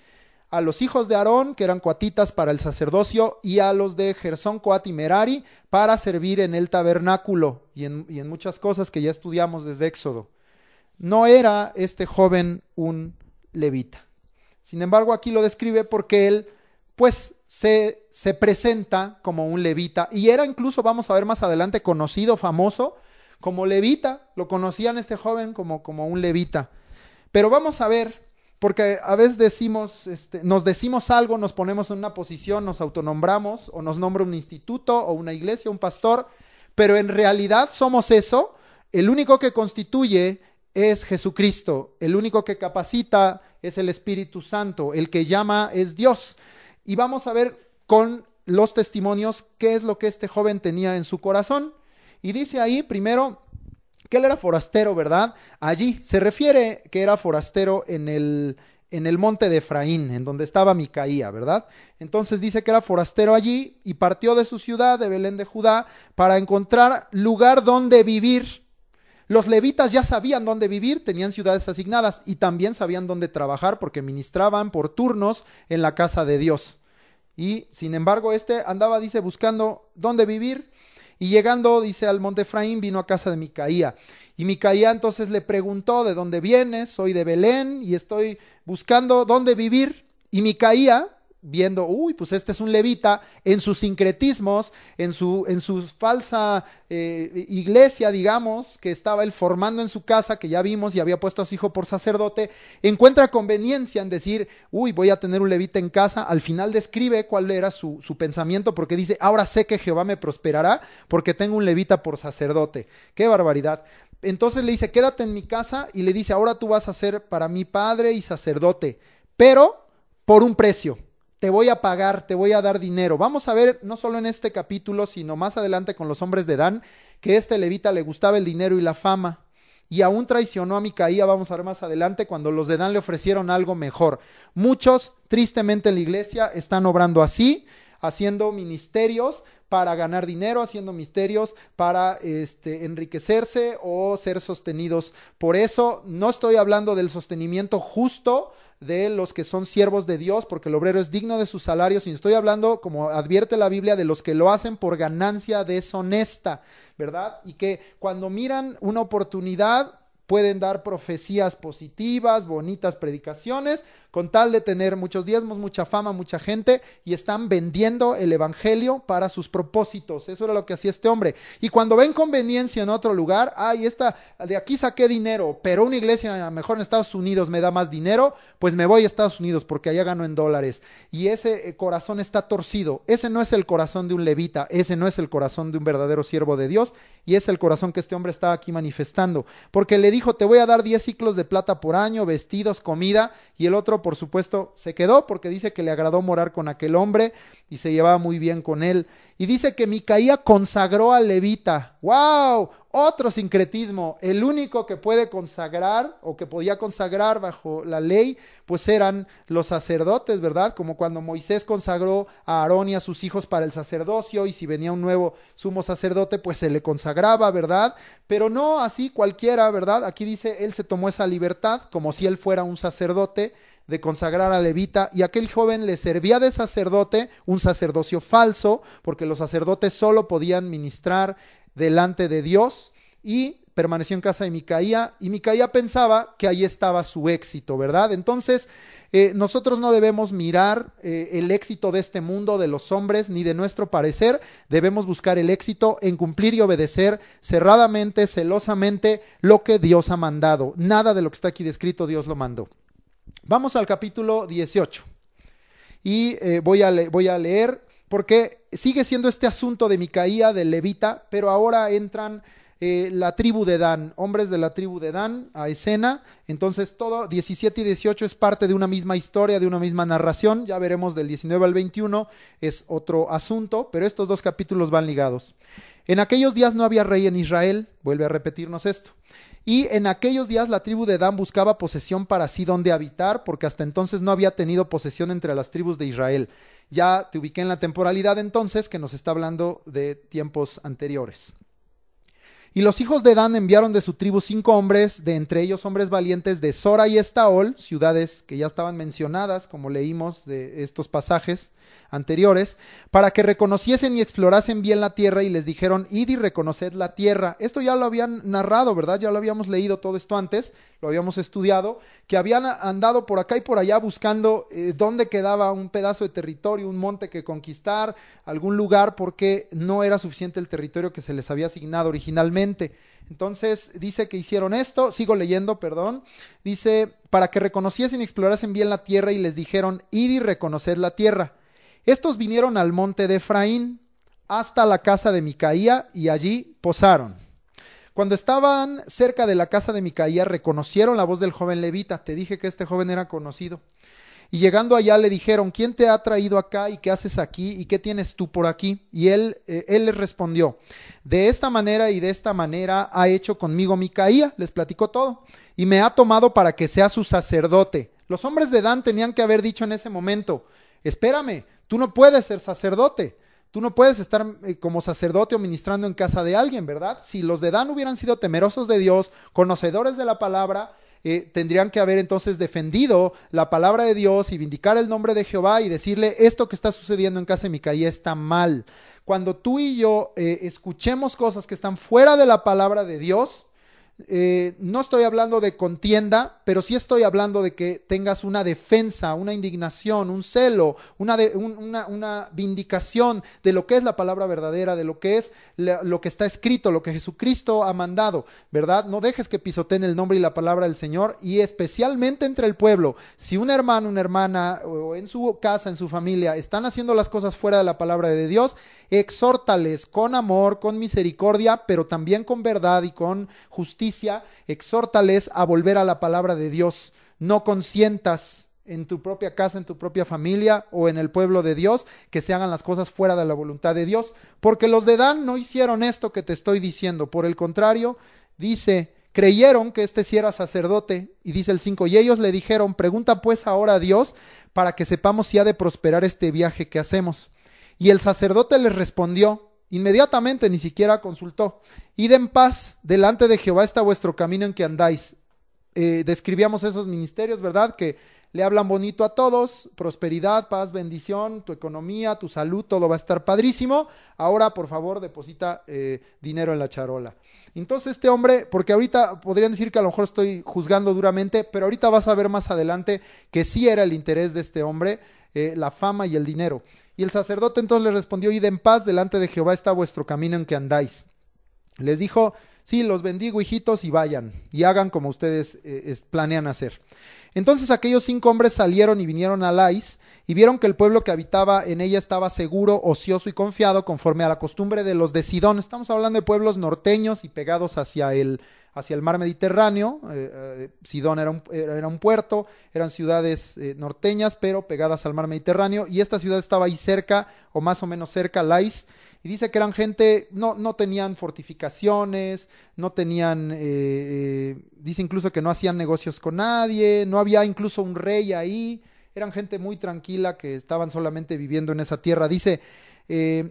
a los hijos de Aarón, que eran coatitas para el sacerdocio, y a los de Gersón, Coat y Merari, para servir en el tabernáculo y en muchas cosas que ya estudiamos desde Éxodo. No era este joven un levita. Sin embargo, aquí lo describe porque él, pues, se presenta como un levita, y era incluso, vamos a ver más adelante, conocido, famoso, como levita. Lo conocían este joven como un levita. Pero vamos a ver, porque a veces decimos, nos decimos algo, nos ponemos en una posición, nos autonombramos, o nos nombra un instituto, o una iglesia, un pastor, pero en realidad somos eso. El único que constituye es Jesucristo, el único que capacita es el Espíritu Santo, el que llama es Dios. Y vamos a ver con los testimonios qué es lo que este joven tenía en su corazón. Y dice ahí primero que él era forastero, ¿verdad? Allí se refiere que era forastero en el monte de Efraín, en donde estaba Micaía, ¿verdad? Entonces dice que era forastero allí y partió de su ciudad, de Belén de Judá, para encontrar lugar donde vivir. Los levitas ya sabían dónde vivir, tenían ciudades asignadas y también sabían dónde trabajar porque ministraban por turnos en la casa de Dios. Y sin embargo andaba, dice, buscando dónde vivir. Y llegando, dice, al monte Efraín, vino a casa de Micaía. Y Micaía entonces le preguntó, ¿de dónde vienes? Soy de Belén y estoy buscando dónde vivir. Y Micaía, viendo, pues este es un levita, en sus sincretismos, en su falsa iglesia, digamos, que estaba él formando en su casa, que ya vimos y había puesto a su hijo por sacerdote, encuentra conveniencia en decir, voy a tener un levita en casa. Al final describe cuál era su pensamiento, porque dice, ahora sé que Jehová me prosperará, porque tengo un levita por sacerdote. ¡Qué barbaridad! Entonces le dice, quédate en mi casa, y le dice, ahora tú vas a ser para mí padre y sacerdote, pero por un precio. Te voy a pagar, te voy a dar dinero. Vamos a ver, no solo en este capítulo, sino más adelante con los hombres de Dan, que este levita le gustaba el dinero y la fama. Y aún traicionó a Micaía, vamos a ver más adelante, cuando los de Dan le ofrecieron algo mejor. Muchos, tristemente en la iglesia, están obrando así, haciendo ministerios para ganar dinero, haciendo misterios para enriquecerse o ser sostenidos. Por eso no estoy hablando del sostenimiento justo de los que son siervos de Dios, porque el obrero es digno de su salario, sino estoy hablando, como advierte la Biblia, de los que lo hacen por ganancia deshonesta, ¿verdad? Y que cuando miran una oportunidad pueden dar profecías positivas, bonitas predicaciones, con tal de tener muchos diezmos, mucha fama, mucha gente, y están vendiendo el evangelio para sus propósitos. Eso era lo que hacía este hombre. Y cuando ven conveniencia en otro lugar, de aquí saqué dinero, pero una iglesia a lo mejor en Estados Unidos me da más dinero, pues me voy a Estados Unidos porque allá gano en dólares. Y ese corazón está torcido. Ese no es el corazón de un levita, ese no es el corazón de un verdadero siervo de Dios, y es el corazón que este hombre está aquí manifestando. Porque le dijo, te voy a dar 10 ciclos de plata por año, vestidos, comida, y el otro, por supuesto, se quedó porque dice que le agradó morar con aquel hombre y se llevaba muy bien con él. Y dice que Micaía consagró al levita. ¡Wow! Otro sincretismo. El único que puede consagrar o que podía consagrar bajo la ley, pues eran los sacerdotes, ¿verdad? Como cuando Moisés consagró a Aarón y a sus hijos para el sacerdocio, y si venía un nuevo sumo sacerdote, pues se le consagraba, ¿verdad? Pero no así cualquiera, ¿verdad? Aquí dice, él se tomó esa libertad, como si él fuera un sacerdote, de consagrar a levita, y aquel joven le servía de sacerdote, un sacerdocio falso, porque los sacerdotes solo podían ministrar delante de Dios, y permaneció en casa de Micaía, y Micaía pensaba que ahí estaba su éxito, ¿verdad? Entonces, nosotros no debemos mirar el éxito de este mundo, de los hombres, ni de nuestro parecer. Debemos buscar el éxito en cumplir y obedecer cerradamente, celosamente, lo que Dios ha mandado. Nada de lo que está aquí descrito Dios lo mandó. Vamos al capítulo 18 y voy a leer porque sigue siendo este asunto de Micaía, de levita, pero ahora entran la tribu de Dan, hombres de la tribu de Dan a escena. Entonces todo 17 y 18 es parte de una misma historia, de una misma narración. Ya veremos del 19 al 21 es otro asunto, pero estos dos capítulos van ligados. En aquellos días no había rey en Israel, vuelve a repetirnos esto. Y en aquellos días la tribu de Dan buscaba posesión para sí donde habitar, porque hasta entonces no había tenido posesión entre las tribus de Israel. Ya te ubiqué en la temporalidad entonces, que nos está hablando de tiempos anteriores. Y los hijos de Dan enviaron de su tribu 5 hombres, de entre ellos hombres valientes de Sora y Estaol, ciudades que ya estaban mencionadas, como leímos de estos pasajes anteriores, para que reconociesen y explorasen bien la tierra, y les dijeron, id y reconoced la tierra. Esto ya lo habían narrado, ¿verdad? Ya lo habíamos leído todo esto antes, lo habíamos estudiado, que habían andado por acá y por allá buscando dónde quedaba un pedazo de territorio, un monte que conquistar, algún lugar, porque no era suficiente el territorio que se les había asignado originalmente. Entonces dice que hicieron esto, sigo leyendo, perdón, dice, para que reconociesen y explorasen bien la tierra, y les dijeron, id y reconoced la tierra. Estos vinieron al monte de Efraín hasta la casa de Micaía y allí posaron. Cuando estaban cerca de la casa de Micaía, reconocieron la voz del joven levita. Te dije que este joven era conocido. Y llegando allá le dijeron, ¿quién te ha traído acá y qué haces aquí y qué tienes tú por aquí? Y él les respondió, de esta manera y de esta manera ha hecho conmigo Micaía, les platicó todo, y me ha tomado para que sea su sacerdote. Los hombres de Dan tenían que haber dicho en ese momento, espérame, tú no puedes ser sacerdote, tú no puedes estar como sacerdote o ministrando en casa de alguien, ¿verdad? Si los de Dan hubieran sido temerosos de Dios, conocedores de la palabra, tendrían que haber entonces defendido la palabra de Dios y vindicar el nombre de Jehová y decirle, esto que está sucediendo en casa de Micaía está mal. Cuando tú y yo escuchemos cosas que están fuera de la palabra de Dios, no estoy hablando de contienda, pero sí estoy hablando de que tengas una defensa, una indignación, un celo, una vindicación de lo que es la palabra verdadera, de lo que es lo que está escrito, lo que Jesucristo ha mandado, ¿verdad? No dejes que pisoteen el nombre y la palabra del Señor, y especialmente entre el pueblo. Si un hermano, una hermana, o en su casa, en su familia, están haciendo las cosas fuera de la palabra de Dios, exhórtales con amor, con misericordia, pero también con verdad y con justicia. Exhórtales a volver a la palabra de Dios. No consientas en tu propia casa, en tu propia familia o en el pueblo de Dios que se hagan las cosas fuera de la voluntad de Dios, porque los de Dan no hicieron esto que te estoy diciendo. Por el contrario, dice, creyeron que este sí era sacerdote, y dice el 5, y ellos le dijeron, pregunta pues ahora a Dios para que sepamos si ha de prosperar este viaje que hacemos. Y el sacerdote les respondió, inmediatamente, ni siquiera consultó, id en paz, delante de Jehová está vuestro camino en que andáis. Describíamos esos ministerios, ¿verdad? Que le hablan bonito a todos, prosperidad, paz, bendición, tu economía, tu salud, todo va a estar padrísimo. Ahora, por favor, deposita dinero en la charola. Entonces este hombre, porque ahorita podrían decir que a lo mejor estoy juzgando duramente, pero ahorita vas a ver más adelante que sí era el interés de este hombre, la fama y el dinero. Y el sacerdote entonces le respondió: id en paz, delante de Jehová está vuestro camino en que andáis. Les dijo: sí, los bendigo, hijitos, y vayan, y hagan como ustedes planean hacer. Entonces aquellos 5 hombres salieron y vinieron a Lais, y vieron que el pueblo que habitaba en ella estaba seguro, ocioso y confiado, conforme a la costumbre de los de Sidón. Estamos hablando de pueblos norteños y pegados hacia el mar Mediterráneo. Sidón era un puerto, eran ciudades norteñas, pero pegadas al mar Mediterráneo, y esta ciudad estaba ahí cerca, o más o menos cerca, Lais. Y dice que eran gente, no tenían fortificaciones, no tenían, dice incluso que no hacían negocios con nadie, no había incluso un rey ahí, eran gente muy tranquila que estaban solamente viviendo en esa tierra. Dice,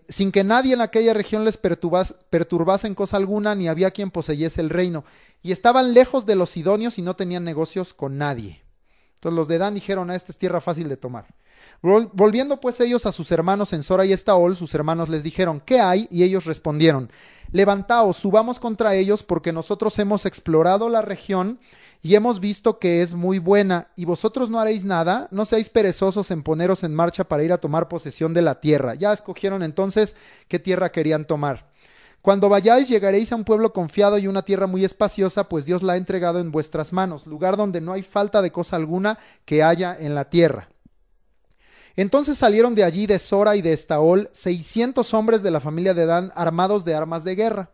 sin que nadie en aquella región les perturbase en cosa alguna, ni había quien poseyese el reino. Y estaban lejos de los sidonios y no tenían negocios con nadie. Entonces los de Dan dijeron: esta es tierra fácil de tomar. Volviendo pues ellos a sus hermanos en Sora y Estaol, sus hermanos les dijeron: ¿qué hay? Y ellos respondieron: levantaos, subamos contra ellos, porque nosotros hemos explorado la región y hemos visto que es muy buena, y vosotros no haréis nada, no seáis perezosos en poneros en marcha para ir a tomar posesión de la tierra. Ya escogieron entonces qué tierra querían tomar. Cuando vayáis, llegaréis a un pueblo confiado y una tierra muy espaciosa, pues Dios la ha entregado en vuestras manos, lugar donde no hay falta de cosa alguna que haya en la tierra. Entonces salieron de allí, de Sora y de Estaol, 600 hombres de la familia de Dan, armados de armas de guerra.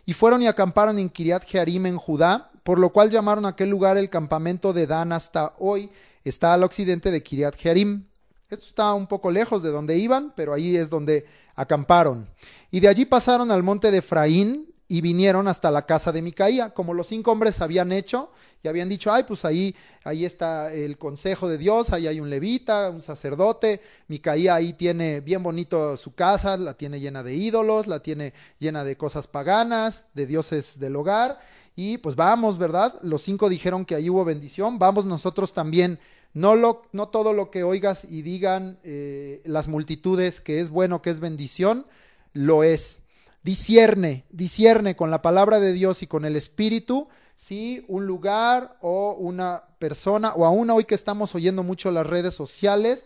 Y fueron y acamparon en Kiriat Jearim en Judá, por lo cual llamaron a aquel lugar el campamento de Dan hasta hoy. Está al occidente de Kiriat Jearim. Esto está un poco lejos de donde iban, pero ahí es donde acamparon. Y de allí pasaron al monte de Efraín y vinieron hasta la casa de Micaía, como los 5 hombres habían hecho, y habían dicho: ay, pues ahí está el consejo de Dios, ahí hay un levita, un sacerdote. Micaía ahí tiene bien bonito su casa, la tiene llena de ídolos, la tiene llena de cosas paganas, de dioses del hogar, y pues vamos, ¿verdad? Los 5 dijeron que ahí hubo bendición, vamos nosotros también. No todo lo que oigas y digan las multitudes que es bueno, que es bendición, lo es. Discierne con la palabra de Dios y con el Espíritu, si un lugar o una persona, o aún hoy que estamos oyendo mucho las redes sociales,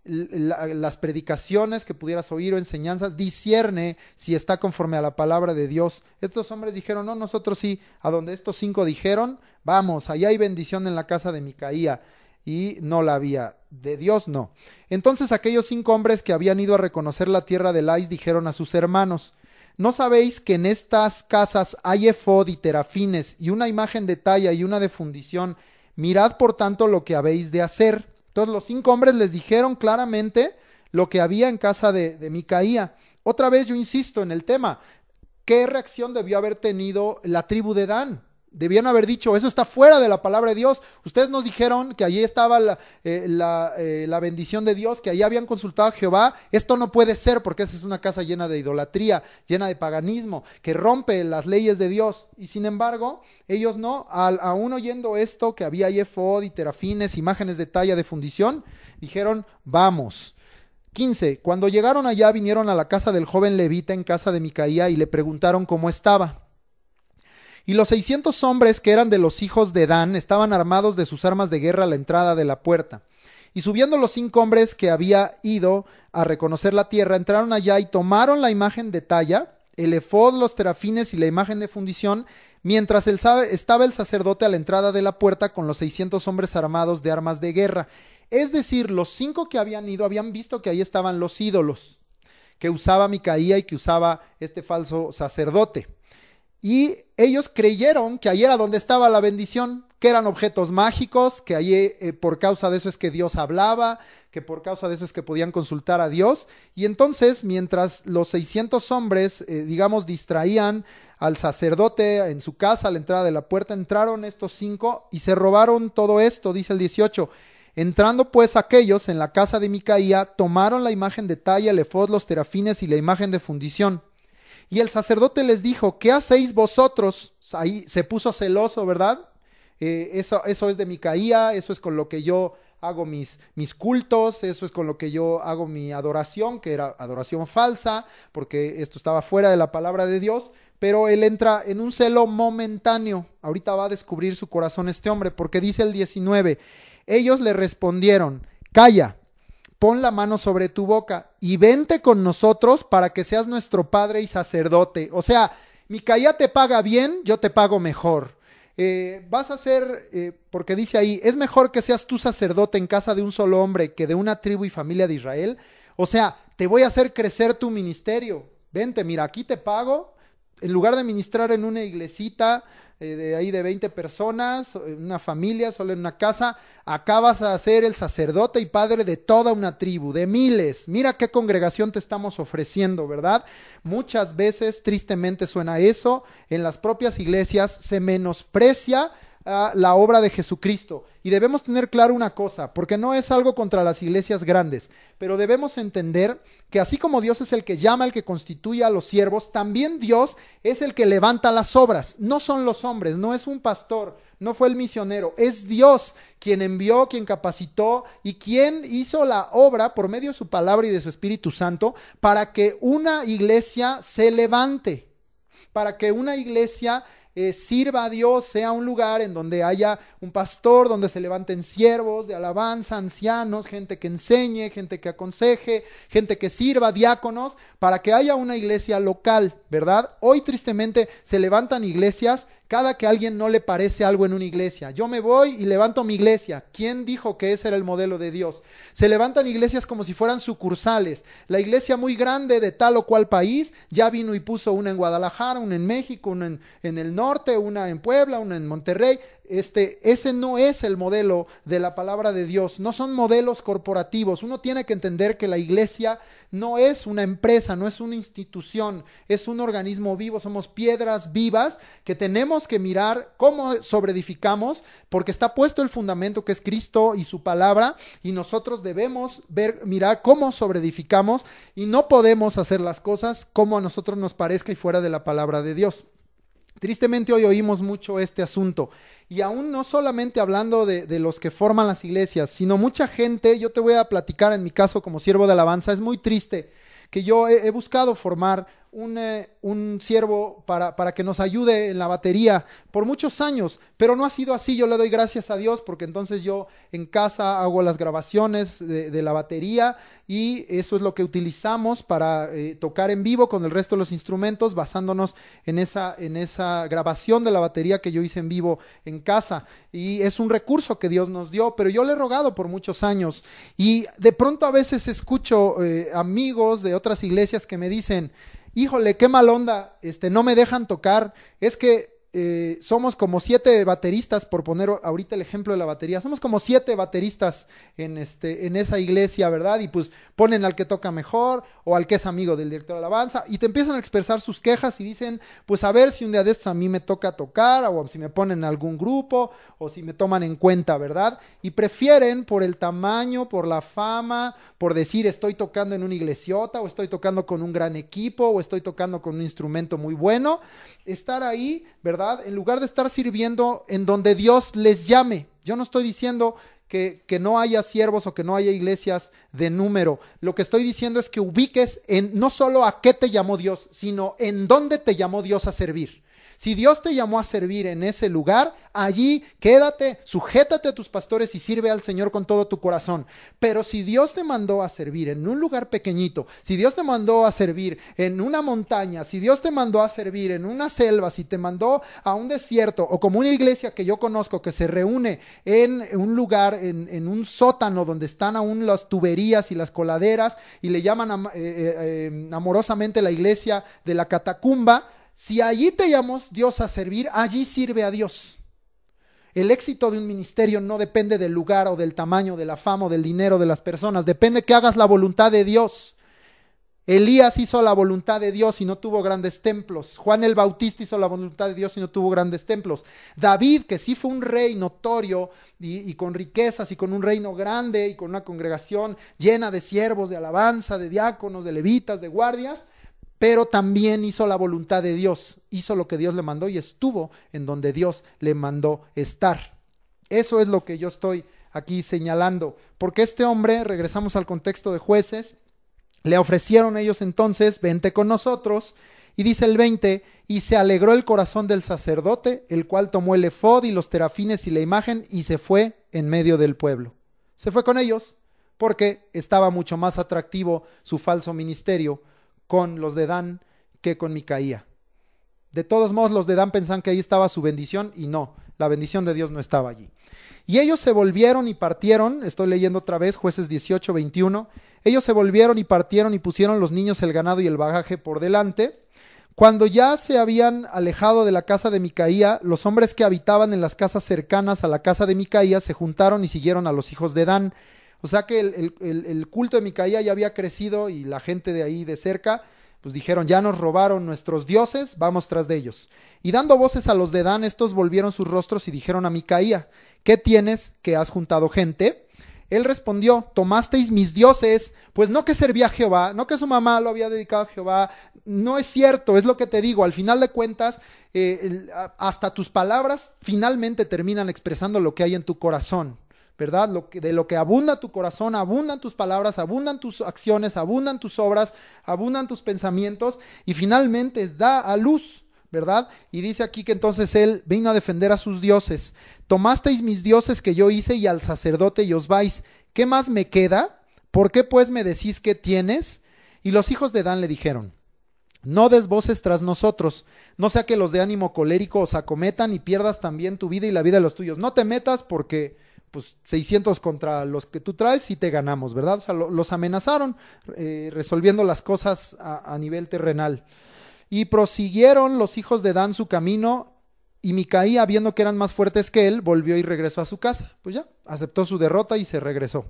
las predicaciones que pudieras oír o enseñanzas, discierne si está conforme a la palabra de Dios. Estos hombres dijeron: no, nosotros sí, a donde estos 5 dijeron, vamos, allá hay bendición en la casa de Micaía. Y no la había, de Dios no. Entonces aquellos 5 hombres que habían ido a reconocer la tierra de Lais dijeron a sus hermanos: ¿no sabéis que en estas casas hay efod y terafines y una imagen de talla y una de fundición? Mirad por tanto lo que habéis de hacer. Entonces los 5 hombres les dijeron claramente lo que había en casa de Micaía. Otra vez yo insisto en el tema: ¿qué reacción debió haber tenido la tribu de Dan? Debían haber dicho: eso está fuera de la palabra de Dios. Ustedes nos dijeron que allí estaba la bendición de Dios, que allí habían consultado a Jehová. Esto no puede ser, porque esa es una casa llena de idolatría, llena de paganismo, que rompe las leyes de Dios. Y sin embargo, ellos no, aún oyendo esto, que había ahí efod y terafines, imágenes de talla de fundición, dijeron: vamos. 15. Cuando llegaron allá, vinieron a la casa del joven levita en casa de Micaía y le preguntaron cómo estaba. Y los 600 hombres que eran de los hijos de Dan estaban armados de sus armas de guerra a la entrada de la puerta. Y subiendo los 5 hombres que había ido a reconocer la tierra, entraron allá y tomaron la imagen de talla, el efod, los terafines y la imagen de fundición, mientras estaba el sacerdote a la entrada de la puerta con los 600 hombres armados de armas de guerra. Es decir, los 5 que habían ido habían visto que ahí estaban los ídolos que usaba Micaía y que usaba este falso sacerdote. Y ellos creyeron que ahí era donde estaba la bendición, que eran objetos mágicos, que ahí por causa de eso es que Dios hablaba, que por causa de eso es que podían consultar a Dios. Y entonces, mientras los 600 hombres, distraían al sacerdote en su casa a la entrada de la puerta, entraron estos 5 y se robaron todo esto, dice el 18. Entrando pues aquellos en la casa de Micaía, tomaron la imagen de talla, el efod, los terafines y la imagen de fundición. Y el sacerdote les dijo: ¿qué hacéis vosotros? Ahí se puso celoso, ¿verdad? Eso es de Micaía, eso es con lo que yo hago mis cultos, eso es con lo que yo hago mi adoración, que era adoración falsa, porque esto estaba fuera de la palabra de Dios. Pero él entra en un celo momentáneo. Ahorita va a descubrir su corazón este hombre, porque dice el 19, ellos le respondieron, calla, pon la mano sobre tu boca y vente con nosotros para que seas nuestro padre y sacerdote. O sea, Micaía te paga bien, yo te pago mejor. Vas a ser, porque dice ahí, es mejor que seas tú sacerdote en casa de un solo hombre que de una tribu y familia de Israel. O sea, te voy a hacer crecer tu ministerio. Vente, mira, aquí te pago. En lugar de ministrar en una iglesita de ahí de 20 personas, en una familia, solo en una casa, acá vas a ser el sacerdote y padre de toda una tribu, de miles. Mira qué congregación te estamos ofreciendo, ¿verdad? Muchas veces, tristemente suena eso, en las propias iglesias se menosprecia la obra de Jesucristo. Y debemos tener claro una cosa, porque no es algo contra las iglesias grandes, pero debemos entender que así como Dios es el que llama, el que constituye a los siervos, también Dios es el que levanta las obras. No son los hombres, no es un pastor, no fue el misionero, es Dios quien envió, quien capacitó y quien hizo la obra por medio de su palabra y de su Espíritu Santo para que una iglesia se levante, para que una iglesia sirva a Dios, sea un lugar en donde haya un pastor, donde se levanten siervos de alabanza, ancianos, gente que enseñe, gente que aconseje, gente que sirva, diáconos, para que haya una iglesia local, ¿verdad? Hoy tristemente se levantan iglesias cada que a alguien no le parece algo en una iglesia. Yo me voy y levanto mi iglesia. ¿Quién dijo que ese era el modelo de Dios? Se levantan iglesias como si fueran sucursales. La iglesia muy grande de tal o cual país ya vino y puso una en Guadalajara, una en México, una en el norte, una en Puebla, una en Monterrey. Ese no es el modelo de la palabra de Dios, no son modelos corporativos. Uno tiene que entender que la iglesia no es una empresa, no es una institución, es un organismo vivo, somos piedras vivas que tenemos que mirar cómo sobreedificamos, porque está puesto el fundamento que es Cristo y su palabra, y nosotros debemos mirar cómo sobreedificamos y no podemos hacer las cosas como a nosotros nos parezca y fuera de la palabra de Dios. Tristemente hoy oímos mucho este asunto y aún no solamente hablando de los que forman las iglesias, sino mucha gente. Yo te voy a platicar en mi caso como siervo de alabanza. Es muy triste que yo he buscado formar un siervo para que nos ayude en la batería por muchos años, pero no ha sido así. Yo le doy gracias a Dios porque entonces yo en casa hago las grabaciones de la batería y eso es lo que utilizamos para tocar en vivo con el resto de los instrumentos, basándonos en esa grabación de la batería que yo hice en vivo en casa, y es un recurso que Dios nos dio, pero yo le he rogado por muchos años y de pronto a veces escucho amigos de otras iglesias que me dicen: híjole, qué mal onda, no me dejan tocar, es que somos como 7 bateristas, por poner ahorita el ejemplo de la batería, somos como 7 bateristas en esa iglesia, ¿verdad? Y pues ponen al que toca mejor o al que es amigo del director de alabanza y te empiezan a expresar sus quejas y dicen, pues a ver si un día de estos a mí me toca tocar o si me ponen en algún grupo o si me toman en cuenta, ¿verdad? Y prefieren por el tamaño, por la fama, por decir estoy tocando en una iglesiota o estoy tocando con un gran equipo o estoy tocando con un instrumento muy bueno, estar ahí, ¿verdad? En lugar de estar sirviendo en donde Dios les llame. Yo no estoy diciendo que no haya siervos o que no haya iglesias de número. Lo que estoy diciendo es que ubiques no solo a qué te llamó Dios, sino en dónde te llamó Dios a servir. Si Dios te llamó a servir en ese lugar, allí quédate, sujétate a tus pastores y sirve al Señor con todo tu corazón. Pero si Dios te mandó a servir en un lugar pequeñito, si Dios te mandó a servir en una montaña, si Dios te mandó a servir en una selva, si te mandó a un desierto o como una iglesia que yo conozco que se reúne en un lugar, en un sótano donde están aún las tuberías y las coladeras y le llaman amorosamente la iglesia de la catacumba. Si allí te llamó Dios a servir, allí sirve a Dios. El éxito de un ministerio no depende del lugar o del tamaño, de la fama o del dinero de las personas. Depende que hagas la voluntad de Dios. Elías hizo la voluntad de Dios y no tuvo grandes templos. Juan el Bautista hizo la voluntad de Dios y no tuvo grandes templos. David, que sí fue un rey notorio y con riquezas y con un reino grande y con una congregación llena de siervos, de alabanza, de diáconos, de levitas, de guardias, pero también hizo la voluntad de Dios, hizo lo que Dios le mandó y estuvo en donde Dios le mandó estar. Eso es lo que yo estoy aquí señalando, porque este hombre, regresamos al contexto de Jueces, le ofrecieron ellos entonces, vente con nosotros, y dice el 20, y se alegró el corazón del sacerdote, el cual tomó el efod y los terafines y la imagen, y se fue en medio del pueblo. Se fue con ellos, porque estaba mucho más atractivo su falso ministerio con los de Dan que con Micaía. De todos modos, los de Dan pensaban que ahí estaba su bendición, y no, la bendición de Dios no estaba allí. Y ellos se volvieron y partieron, estoy leyendo otra vez, Jueces 18, 21, ellos se volvieron y partieron y pusieron los niños, el ganado y el bagaje por delante. Cuando ya se habían alejado de la casa de Micaía, los hombres que habitaban en las casas cercanas a la casa de Micaía se juntaron y siguieron a los hijos de Dan. O sea que el culto de Micaía ya había crecido y la gente de ahí de cerca pues dijeron, ya nos robaron nuestros dioses, vamos tras de ellos. Y dando voces a los de Dan, estos volvieron sus rostros y dijeron a Micaía, ¿qué tienes que has juntado gente? Él respondió, tomasteis mis dioses, pues no que servía a Jehová, no que su mamá lo había dedicado a Jehová, no es cierto, es lo que te digo, al final de cuentas, hasta tus palabras finalmente terminan expresando lo que hay en tu corazón. ¿Verdad? De lo que abunda tu corazón, abundan tus palabras, abundan tus acciones, abundan tus obras, abundan tus pensamientos y finalmente da a luz, ¿verdad? Y dice aquí que entonces él vino a defender a sus dioses. Tomasteis mis dioses que yo hice y al sacerdote y os vais. ¿Qué más me queda? ¿Por qué pues me decís qué tienes? Y los hijos de Dan le dijeron, no des voces tras nosotros, no sea que los de ánimo colérico os acometan y pierdas también tu vida y la vida de los tuyos. No te metas porque pues 600 contra los que tú traes y te ganamos, ¿verdad? O sea, los amenazaron resolviendo las cosas a nivel terrenal. Y prosiguieron los hijos de Dan su camino y Micaía, viendo que eran más fuertes que él, volvió y regresó a su casa. Pues ya, aceptó su derrota y se regresó.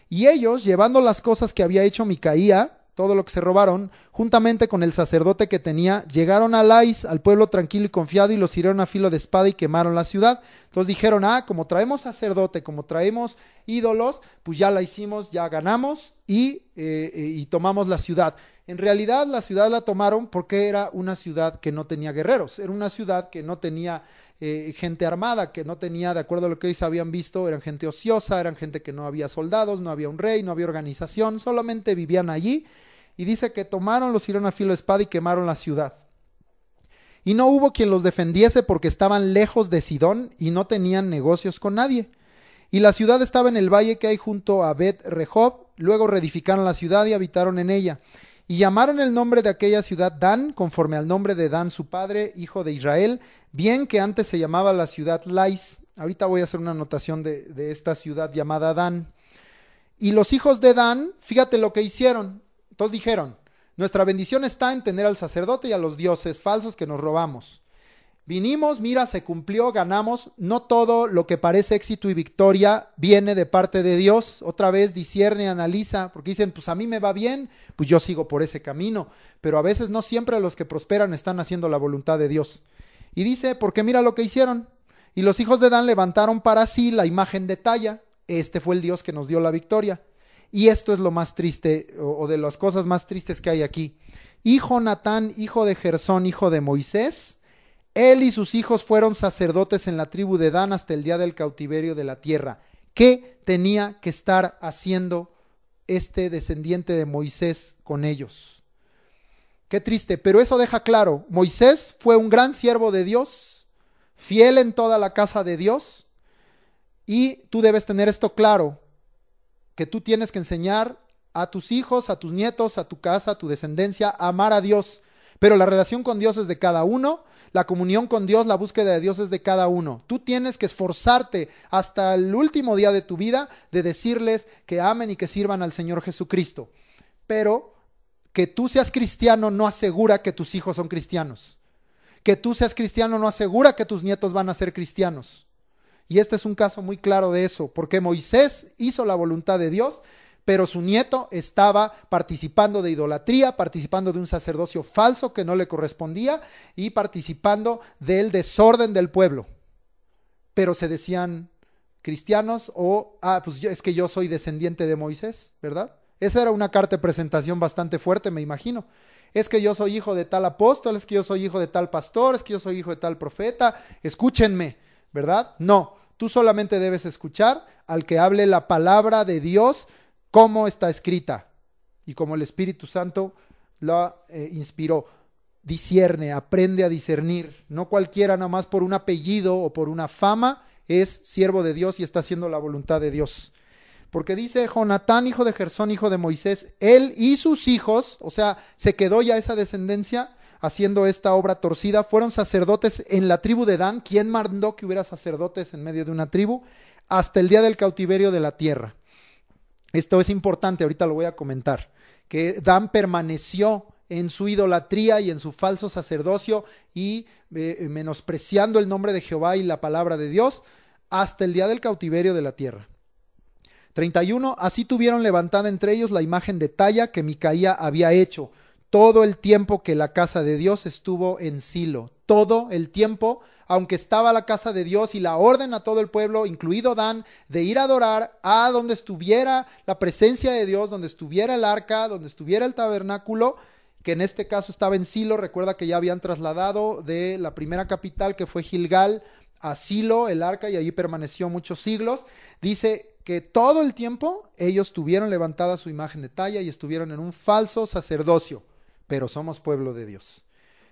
Y ellos, llevando las cosas que había hecho Micaía, todo lo que se robaron, juntamente con el sacerdote que tenía, llegaron a Lais, al pueblo tranquilo y confiado, y los hirieron a filo de espada y quemaron la ciudad. Entonces dijeron, como traemos sacerdote, como traemos ídolos, pues ya la hicimos, ya ganamos y tomamos la ciudad. En realidad la ciudad la tomaron porque era una ciudad que no tenía guerreros, era una ciudad que no tenía gente armada, que no tenía, de acuerdo a lo que ellos habían visto, eran gente ociosa, eran gente que no había soldados, no había un rey, no había organización, solamente vivían allí. Y dice que tomaron, los hirieron a filo de espada y quemaron la ciudad. Y no hubo quien los defendiese porque estaban lejos de Sidón y no tenían negocios con nadie. Y la ciudad estaba en el valle que hay junto a Bet-Rehob. Luego reedificaron la ciudad y habitaron en ella. Y llamaron el nombre de aquella ciudad Dan, conforme al nombre de Dan su padre, hijo de Israel, bien que antes se llamaba la ciudad Lais. Ahorita voy a hacer una anotación de esta ciudad llamada Dan. Y los hijos de Dan, fíjate lo que hicieron. Entonces dijeron, nuestra bendición está en tener al sacerdote y a los dioses falsos que nos robamos. Vinimos, mira, se cumplió, ganamos. No todo lo que parece éxito y victoria viene de parte de Dios. Otra vez discierne, analiza, porque dicen, pues a mí me va bien, pues yo sigo por ese camino. Pero a veces no siempre los que prosperan están haciendo la voluntad de Dios. Y dice, porque mira lo que hicieron. Y los hijos de Dan levantaron para sí la imagen de talla. Este fue el Dios que nos dio la victoria. Y esto es lo más triste, o de las cosas más tristes que hay aquí. Y Jonatán, hijo de Gersón, hijo de Moisés, él y sus hijos fueron sacerdotes en la tribu de Dan hasta el día del cautiverio de la tierra. ¿Qué tenía que estar haciendo este descendiente de Moisés con ellos? Qué triste, pero eso deja claro, Moisés fue un gran siervo de Dios, fiel en toda la casa de Dios, y tú debes tener esto claro, que tú tienes que enseñar a tus hijos, a tus nietos, a tu casa, a tu descendencia, a amar a Dios. Pero la relación con Dios es de cada uno, la comunión con Dios, la búsqueda de Dios es de cada uno. Tú tienes que esforzarte hasta el último día de tu vida de decirles que amen y que sirvan al Señor Jesucristo. Pero que tú seas cristiano no asegura que tus hijos son cristianos. Que tú seas cristiano no asegura que tus nietos van a ser cristianos. Y este es un caso muy claro de eso, porque Moisés hizo la voluntad de Dios, pero su nieto estaba participando de idolatría, participando de un sacerdocio falso que no le correspondía y participando del desorden del pueblo. Pero se decían cristianos o, pues es que yo soy descendiente de Moisés, ¿verdad? Esa era una carta de presentación bastante fuerte, me imagino. Es que yo soy hijo de tal apóstol, es que yo soy hijo de tal pastor, es que yo soy hijo de tal profeta, escúchenme, ¿verdad? No, tú solamente debes escuchar al que hable la palabra de Dios como está escrita y como el Espíritu Santo la inspiró. Discierne, aprende a discernir. No cualquiera nada más por un apellido o por una fama es siervo de Dios y está haciendo la voluntad de Dios. Porque dice Jonatán, hijo de Gersón, hijo de Moisés, él y sus hijos, o sea, se quedó ya esa descendencia haciendo esta obra torcida, fueron sacerdotes en la tribu de Dan. ¿Quién mandó que hubiera sacerdotes en medio de una tribu? Hasta el día del cautiverio de la tierra. Esto es importante, ahorita lo voy a comentar, que Dan permaneció en su idolatría y en su falso sacerdocio y menospreciando el nombre de Jehová y la palabra de Dios hasta el día del cautiverio de la tierra. 31. Así tuvieron levantada entre ellos la imagen de talla que Micaía había hecho todo el tiempo que la casa de Dios estuvo en Silo. Todo el tiempo, aunque estaba la casa de Dios y la orden a todo el pueblo, incluido Dan, de ir a adorar a donde estuviera la presencia de Dios, donde estuviera el arca, donde estuviera el tabernáculo, que en este caso estaba en Silo. Recuerda que ya habían trasladado de la primera capital, que fue Gilgal, a Silo, el arca, y allí permaneció muchos siglos. Dice que todo el tiempo ellos tuvieron levantada su imagen de talla y estuvieron en un falso sacerdocio, pero somos pueblo de Dios.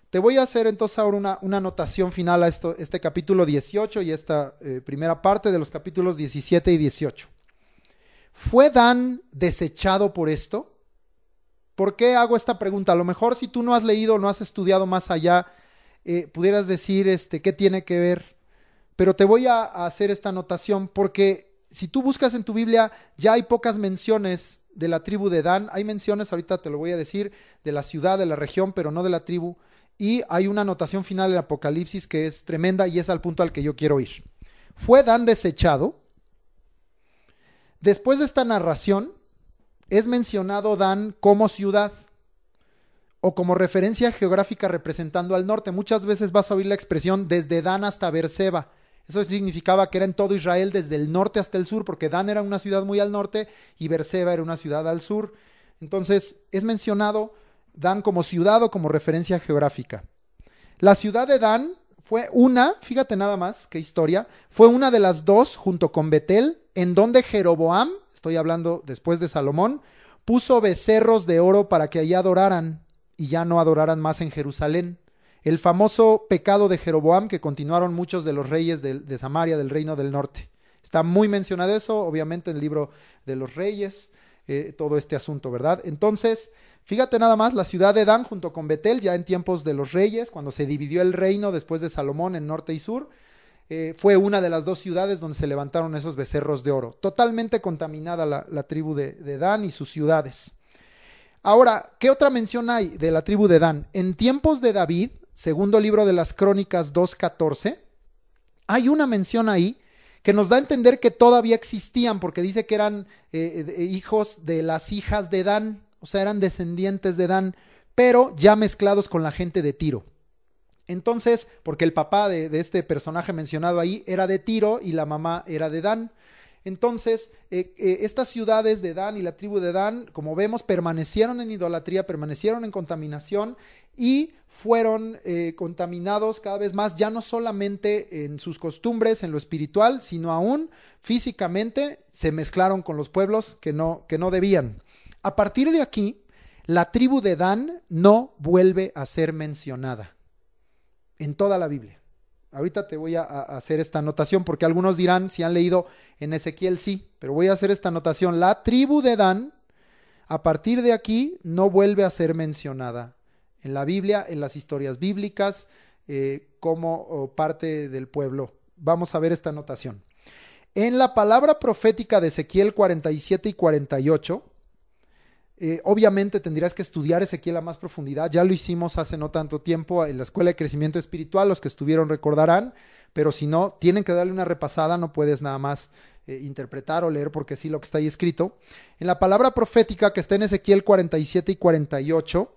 Te voy a hacer entonces ahora una anotación final a este capítulo 18 y esta primera parte de los capítulos 17 y 18. ¿Fue Dan desechado por esto? ¿Por qué hago esta pregunta? A lo mejor si tú no has leído, no has estudiado más allá, pudieras decir qué tiene que ver. Pero te voy a hacer esta anotación porque si tú buscas en tu Biblia, ya hay pocas menciones de la tribu de Dan. Hay menciones, ahorita te lo voy a decir, de la ciudad, de la región, pero no de la tribu. Y hay una anotación final en Apocalipsis que es tremenda y es al punto al que yo quiero ir. ¿Fue Dan desechado? Después de esta narración, es mencionado Dan como ciudad o como referencia geográfica representando al norte. Muchas veces vas a oír la expresión desde Dan hasta Beerseba. Eso significaba que era en todo Israel desde el norte hasta el sur, porque Dan era una ciudad muy al norte y Beerseba era una ciudad al sur. Entonces es mencionado Dan como ciudad o como referencia geográfica. La ciudad de Dan fue fíjate nada más qué historia, fue una de las dos junto con Betel, en donde Jeroboam, estoy hablando después de Salomón, puso becerros de oro para que allí adoraran y ya no adoraran más en Jerusalén. El famoso pecado de Jeroboam que continuaron muchos de los reyes de Samaria, del reino del norte. Está muy mencionado eso, obviamente, en el libro de los reyes, todo este asunto, ¿verdad? Entonces, fíjate nada más, la ciudad de Dan junto con Betel, ya en tiempos de los reyes, cuando se dividió el reino después de Salomón en norte y sur, fue una de las dos ciudades donde se levantaron esos becerros de oro. Totalmente contaminada la tribu de Dan y sus ciudades. Ahora, ¿qué otra mención hay de la tribu de Dan? En tiempos de David, segundo libro de las Crónicas 2:14, hay una mención ahí que nos da a entender que todavía existían, porque dice que eran hijos de las hijas de Dan, o sea, eran descendientes de Dan, pero ya mezclados con la gente de Tiro. Entonces, porque el papá de este personaje mencionado ahí era de Tiro y la mamá era de Dan. Entonces, estas ciudades de Dan y la tribu de Dan, como vemos, permanecieron en idolatría, permanecieron en contaminación y fueron contaminados cada vez más, ya no solamente en sus costumbres, en lo espiritual, sino aún físicamente se mezclaron con los pueblos que no debían. A partir de aquí, la tribu de Dan no vuelve a ser mencionada en toda la Biblia. Ahorita te voy a hacer esta anotación porque algunos dirán, si han leído en Ezequiel, sí, pero voy a hacer esta anotación. La tribu de Dan, a partir de aquí, no vuelve a ser mencionada en la Biblia, en las historias bíblicas, como parte del pueblo. Vamos a ver esta anotación. En la palabra profética de Ezequiel 47 y 48, obviamente tendrías que estudiar Ezequiel a más profundidad. Ya lo hicimos hace no tanto tiempo en la Escuela de Crecimiento Espiritual, los que estuvieron recordarán, pero si no, tienen que darle una repasada, no puedes nada más interpretar o leer porque sí lo que está ahí escrito. En la palabra profética que está en Ezequiel 47 y 48,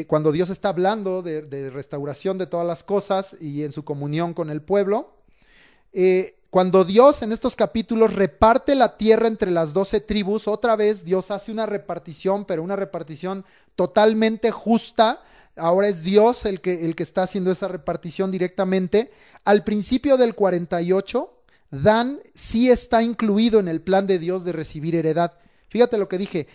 cuando Dios está hablando de restauración de todas las cosas y en su comunión con el pueblo, cuando Dios en estos capítulos reparte la tierra entre las 12 tribus, otra vez Dios hace una repartición, pero una repartición totalmente justa. Ahora es Dios el que está haciendo esa repartición directamente. Al principio del 48, Dan sí está incluido en el plan de Dios de recibir heredad. Fíjate lo que dije,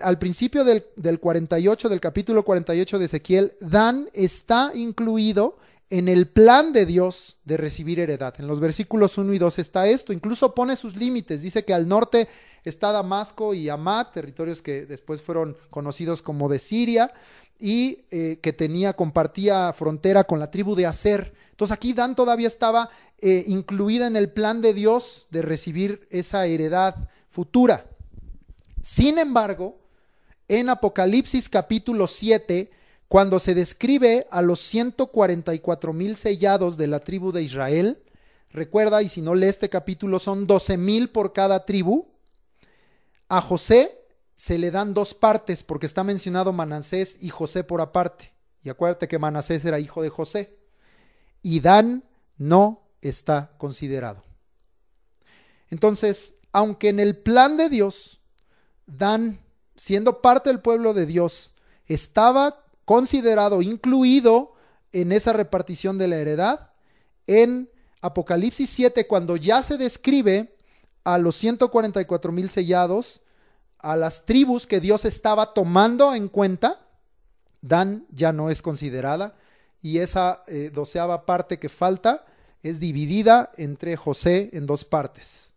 al principio del 48, del capítulo 48 de Ezequiel, Dan está incluido en el plan de Dios de recibir heredad. En los versículos 1 y 2 está esto, incluso pone sus límites, dice que al norte está Damasco y Hamat, territorios que después fueron conocidos como de Siria, y que compartía frontera con la tribu de Aser. Entonces aquí Dan todavía estaba incluida en el plan de Dios de recibir esa heredad futura. Sin embargo, en Apocalipsis capítulo 7, cuando se describe a los 144,000 sellados de la tribu de Israel, recuerda, y si no lee este capítulo, son 12,000 por cada tribu. A José se le dan dos partes, porque está mencionado Manasés y José por aparte. Y acuérdate que Manasés era hijo de José. Y Dan no está considerado. Entonces, aunque en el plan de Dios, Dan, siendo parte del pueblo de Dios, estaba considerado, incluido en esa repartición de la heredad, en Apocalipsis 7, cuando ya se describe a los 144,000 sellados, a las tribus que Dios estaba tomando en cuenta, Dan ya no es considerada, y esa 12ª parte que falta es dividida entre José en dos partes.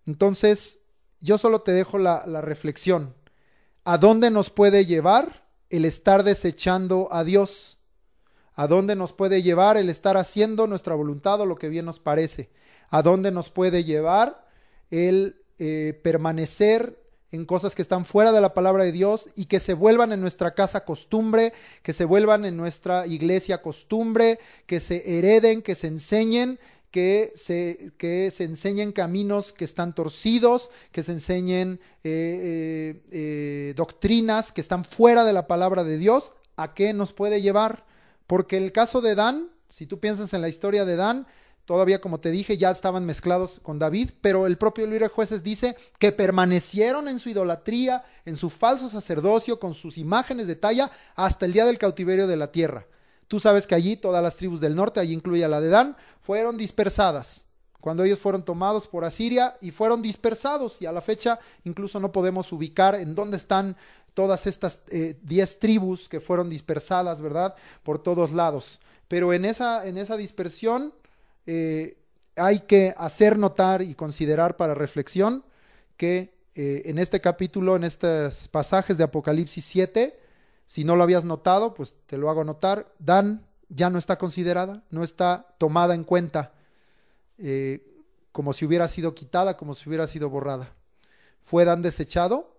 Entonces, yo solo te dejo la reflexión. ¿A dónde nos puede llevar el estar desechando a Dios? ¿A dónde nos puede llevar el estar haciendo nuestra voluntad o lo que bien nos parece? ¿A dónde nos puede llevar el permanecer en cosas que están fuera de la palabra de Dios y que se vuelvan en nuestra casa costumbre, que se vuelvan en nuestra iglesia costumbre, que se hereden, que se enseñen, que se enseñen caminos que están torcidos, que se enseñen doctrinas que están fuera de la palabra de Dios? ¿A qué nos puede llevar? Porque el caso de Dan, si tú piensas en la historia de Dan, todavía, como te dije, ya estaban mezclados con David, pero el propio libro de Jueces dice que permanecieron en su idolatría, en su falso sacerdocio, con sus imágenes de talla, hasta el día del cautiverio de la tierra. Tú sabes que allí todas las tribus del norte, allí incluye a la de Dan, fueron dispersadas cuando ellos fueron tomados por Asiria y fueron dispersados, y a la fecha incluso no podemos ubicar en dónde están todas estas 10 tribus que fueron dispersadas, ¿verdad? Por todos lados. Pero en esa dispersión hay que hacer notar y considerar para reflexión que en este capítulo, en estos pasajes de Apocalipsis 7, si no lo habías notado, pues te lo hago notar, Dan ya no está considerada, no está tomada en cuenta, como si hubiera sido quitada, como si hubiera sido borrada. ¿Fue Dan desechado?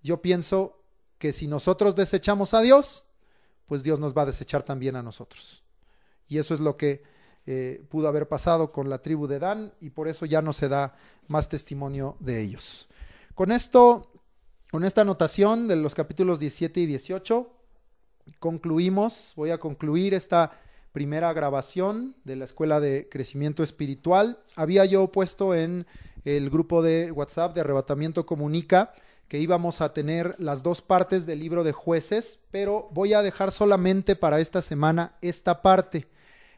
Yo pienso que si nosotros desechamos a Dios, pues Dios nos va a desechar también a nosotros. Y eso es lo que pudo haber pasado con la tribu de Dan, y por eso ya no se da más testimonio de ellos. Con esto, con esta anotación de los capítulos 17 y 18, voy a concluir esta primera grabación de la Escuela de Crecimiento Espiritual. Había yo puesto en el grupo de WhatsApp de Arrebatamiento Comunica que íbamos a tener las dos partes del libro de Jueces, pero voy a dejar solamente para esta semana esta parte.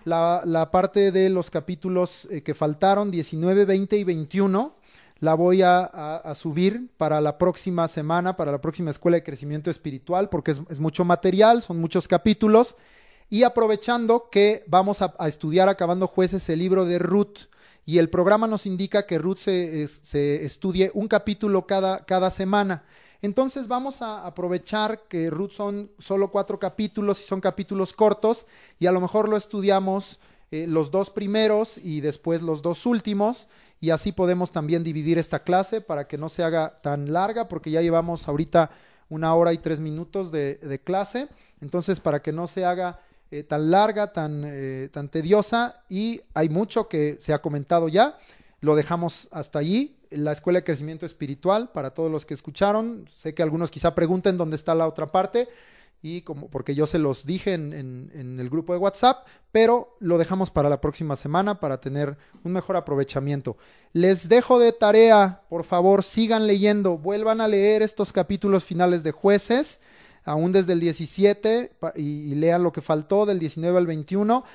La parte de los capítulos que faltaron, 19, 20 y 21, la voy a subir para la próxima semana, para la próxima Escuela de Crecimiento Espiritual, porque es mucho material, son muchos capítulos, y aprovechando que vamos a estudiar, acabando Jueces, el libro de Ruth, y el programa nos indica que Ruth se estudie un capítulo cada semana. Entonces vamos a aprovechar que Ruth son solo 4 capítulos y son capítulos cortos, y a lo mejor lo estudiamos los 2 primeros y después los 2 últimos, y así podemos también dividir esta clase para que no se haga tan larga, porque ya llevamos ahorita 1 hora y 3 minutos de clase. Entonces, para que no se haga tan larga, tan tediosa, y hay mucho que se ha comentado ya, lo dejamos hasta allí. La Escuela de Crecimiento Espiritual, para todos los que escucharon, sé que algunos quizá pregunten dónde está la otra parte, y porque yo se los dije en el grupo de WhatsApp, pero lo dejamos para la próxima semana para tener un mejor aprovechamiento. Les dejo de tarea, por favor, sigan leyendo, vuelvan a leer estos capítulos finales de Jueces, aún desde el 17, y lean lo que faltó del 19 al 21,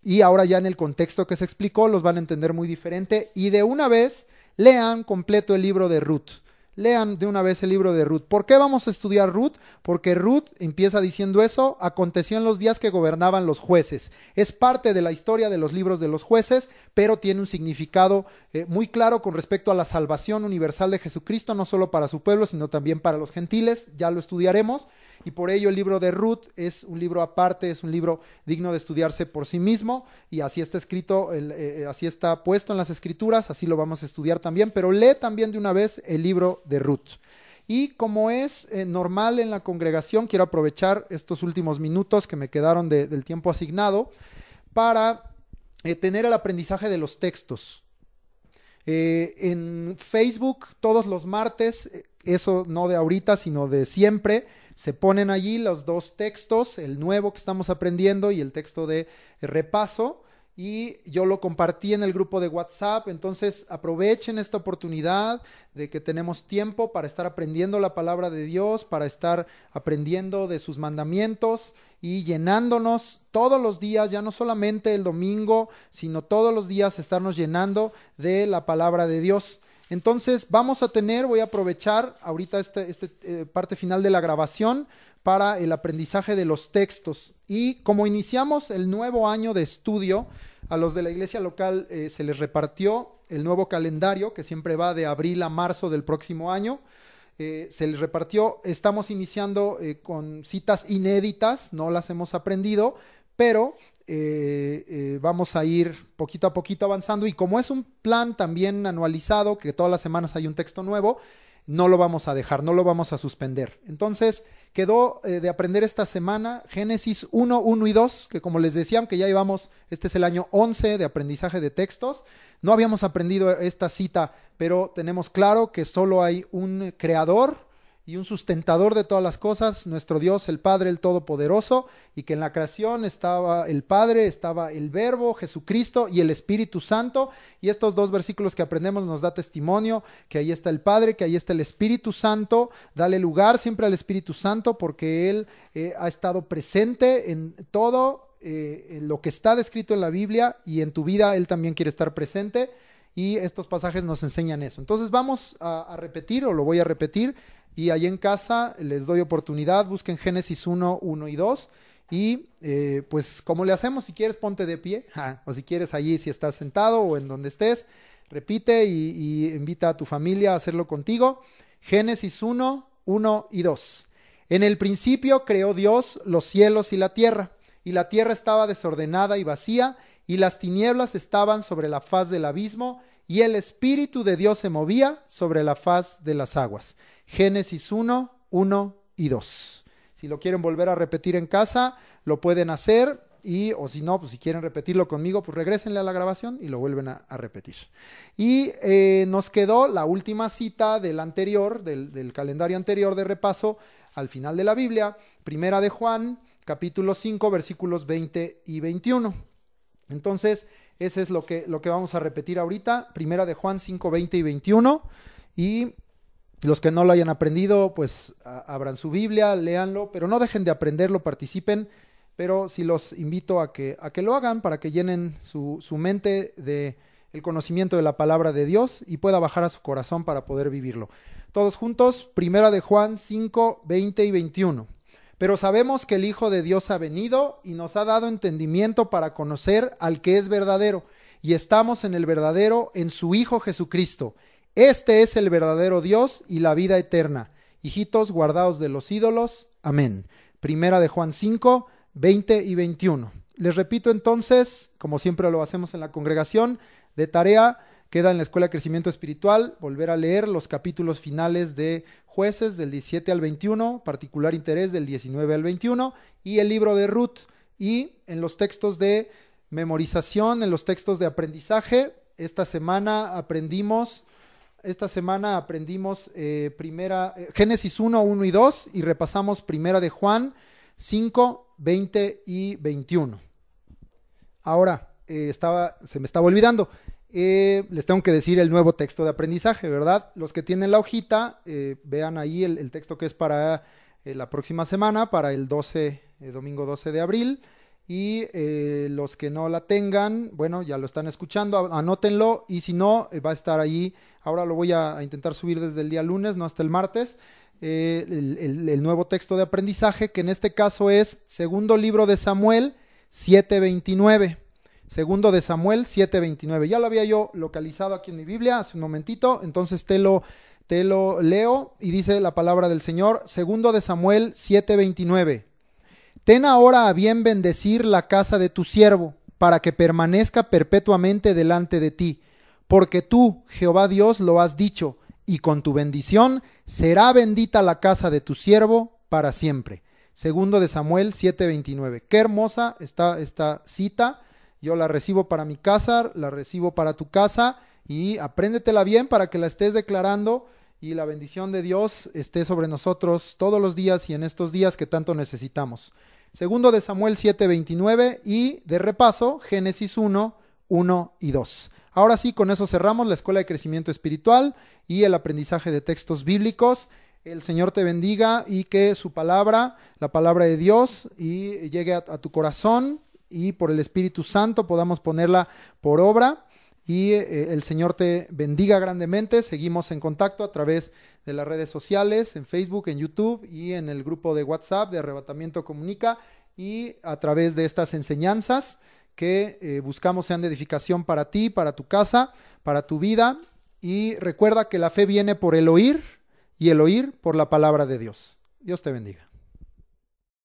y ahora ya en el contexto que se explicó los van a entender muy diferente. Y de una vez lean completo el libro de Ruth. Lean de una vez el libro de Ruth. ¿Por qué vamos a estudiar Ruth? Porque Ruth empieza diciendo eso: aconteció en los días que gobernaban los jueces. Es parte de la historia de los libros de los jueces, pero tiene un significado muy claro con respecto a la salvación universal de Jesucristo, no solo para su pueblo, sino también para los gentiles. Ya lo estudiaremos. Y por ello el libro de Ruth es un libro aparte, es un libro digno de estudiarse por sí mismo, y así está escrito, así está puesto en las escrituras, así lo vamos a estudiar también, pero lee también de una vez el libro de Ruth. Y como es normal en la congregación, quiero aprovechar estos últimos minutos que me quedaron del tiempo asignado para tener el aprendizaje de los textos. En Facebook todos los martes, eso no de ahorita, sino de siempre, se ponen allí los dos textos, el nuevo que estamos aprendiendo y el texto de repaso, y yo lo compartí en el grupo de WhatsApp. Entonces aprovechen esta oportunidad de que tenemos tiempo para estar aprendiendo la palabra de Dios, para estar aprendiendo de sus mandamientos y llenándonos todos los días, ya no solamente el domingo, sino todos los días estarnos llenando de la palabra de Dios. Entonces voy a aprovechar ahorita parte final de la grabación para el aprendizaje de los textos. Y como iniciamos el nuevo año de estudio, a los de la iglesia local se les repartió el nuevo calendario, que siempre va de abril a marzo del próximo año. Se les repartió, estamos iniciando con citas inéditas, no las hemos aprendido, pero vamos a ir poquito a poquito avanzando, y como es un plan también anualizado, que todas las semanas hay un texto nuevo, no lo vamos a dejar, no lo vamos a suspender. Entonces quedó de aprender esta semana Génesis 1, 1 y 2, que como les decía, aunque ya llevamos, este es el año 11 de aprendizaje de textos, no habíamos aprendido esta cita, pero tenemos claro que solo hay un creador y un sustentador de todas las cosas, nuestro Dios, el Padre, el Todopoderoso, y que en la creación estaba el Padre, estaba el Verbo, Jesucristo y el Espíritu Santo. Y estos dos versículos que aprendemos nos da testimonio que ahí está el Padre, que ahí está el Espíritu Santo. Dale lugar siempre al Espíritu Santo, porque Él ha estado presente en todo lo que está descrito en la Biblia, y en tu vida Él también quiere estar presente, y estos pasajes nos enseñan eso. Entonces vamos a repetir, o lo voy a repetir, y ahí en casa les doy oportunidad, busquen Génesis 1, 1 y 2, y pues como le hacemos, si quieres ponte de pie, o si quieres allí, si estás sentado o en donde estés, repite y invita a tu familia a hacerlo contigo. Génesis 1, 1 y 2. En el principio creó Dios los cielos y la tierra estaba desordenada y vacía, y las tinieblas estaban sobre la faz del abismo, y el Espíritu de Dios se movía sobre la faz de las aguas. Génesis 1, 1 y 2. Si lo quieren volver a repetir en casa, lo pueden hacer, o si no, pues si quieren repetirlo conmigo, pues regrésenle a la grabación y lo vuelven a repetir. Y nos quedó la última cita del anterior, del calendario anterior de repaso, al final de la Biblia, Primera de Juan, capítulo 5, versículos 20 y 21. Entonces, ese es lo que vamos a repetir ahorita, Primera de Juan 5, 20 y 21, y los que no lo hayan aprendido, pues abran su Biblia, léanlo, pero no dejen de aprenderlo, participen, pero sí los invito a que lo hagan para que llenen su mente de el conocimiento de la palabra de Dios y pueda bajar a su corazón para poder vivirlo. Todos juntos, Primera de Juan 5, 20 y 21. Pero sabemos que el Hijo de Dios ha venido y nos ha dado entendimiento para conocer al que es verdadero, y estamos en el verdadero, en su Hijo Jesucristo. Este es el verdadero Dios y la vida eterna. Hijitos, guardaos de los ídolos. Amén. Primera de Juan 5, 20 y 21. Les repito entonces, como siempre lo hacemos en la congregación, de tarea queda en la Escuela de Crecimiento Espiritual volver a leer los capítulos finales de Jueces del 17 al 21, particular interés del 19 al 21, y el libro de Ruth. Y en los textos de memorización, en los textos de aprendizaje, esta semana aprendimos Génesis 1, 1 y 2, y repasamos Primera de Juan 5, 20 y 21. Ahora, se me estaba olvidando. Les tengo que decir el nuevo texto de aprendizaje, ¿verdad? Los que tienen la hojita, vean ahí el texto que es para la próxima semana, para el domingo 12 de abril, y los que no la tengan, bueno, ya lo están escuchando, anótenlo, y si no, va a estar ahí. Ahora lo voy a intentar subir desde el día lunes, no hasta el martes, el nuevo texto de aprendizaje, que en este caso es segundo libro de Samuel 7:29. Segundo de Samuel 7:29. Ya lo había yo localizado aquí en mi Biblia hace un momentito, entonces te lo leo, y dice la palabra del Señor, segundo de Samuel 7:29. Ten ahora a bien bendecir la casa de tu siervo, para que permanezca perpetuamente delante de ti, porque tú, Jehová Dios, lo has dicho, y con tu bendición será bendita la casa de tu siervo para siempre. Segundo de Samuel 7:29. Qué hermosa está esta cita. Yo la recibo para mi casa, la recibo para tu casa, y apréndetela bien para que la estés declarando y la bendición de Dios esté sobre nosotros todos los días y en estos días que tanto necesitamos. Segundo de Samuel 7:29 y de repaso Génesis 1:1 y 2. Ahora sí, con eso cerramos la Escuela de Crecimiento Espiritual y el aprendizaje de textos bíblicos. El Señor te bendiga y que su palabra, la palabra de Dios, y llegue a tu corazón, y por el Espíritu Santo podamos ponerla por obra. Y el Señor te bendiga grandemente. Seguimos en contacto a través de las redes sociales, en Facebook, en YouTube y en el grupo de WhatsApp de Arrebatamiento Comunica, y a través de estas enseñanzas que buscamos sean de edificación para ti, para tu casa, para tu vida. Y recuerda que la fe viene por el oír, y el oír por la palabra de Dios. Dios te bendiga.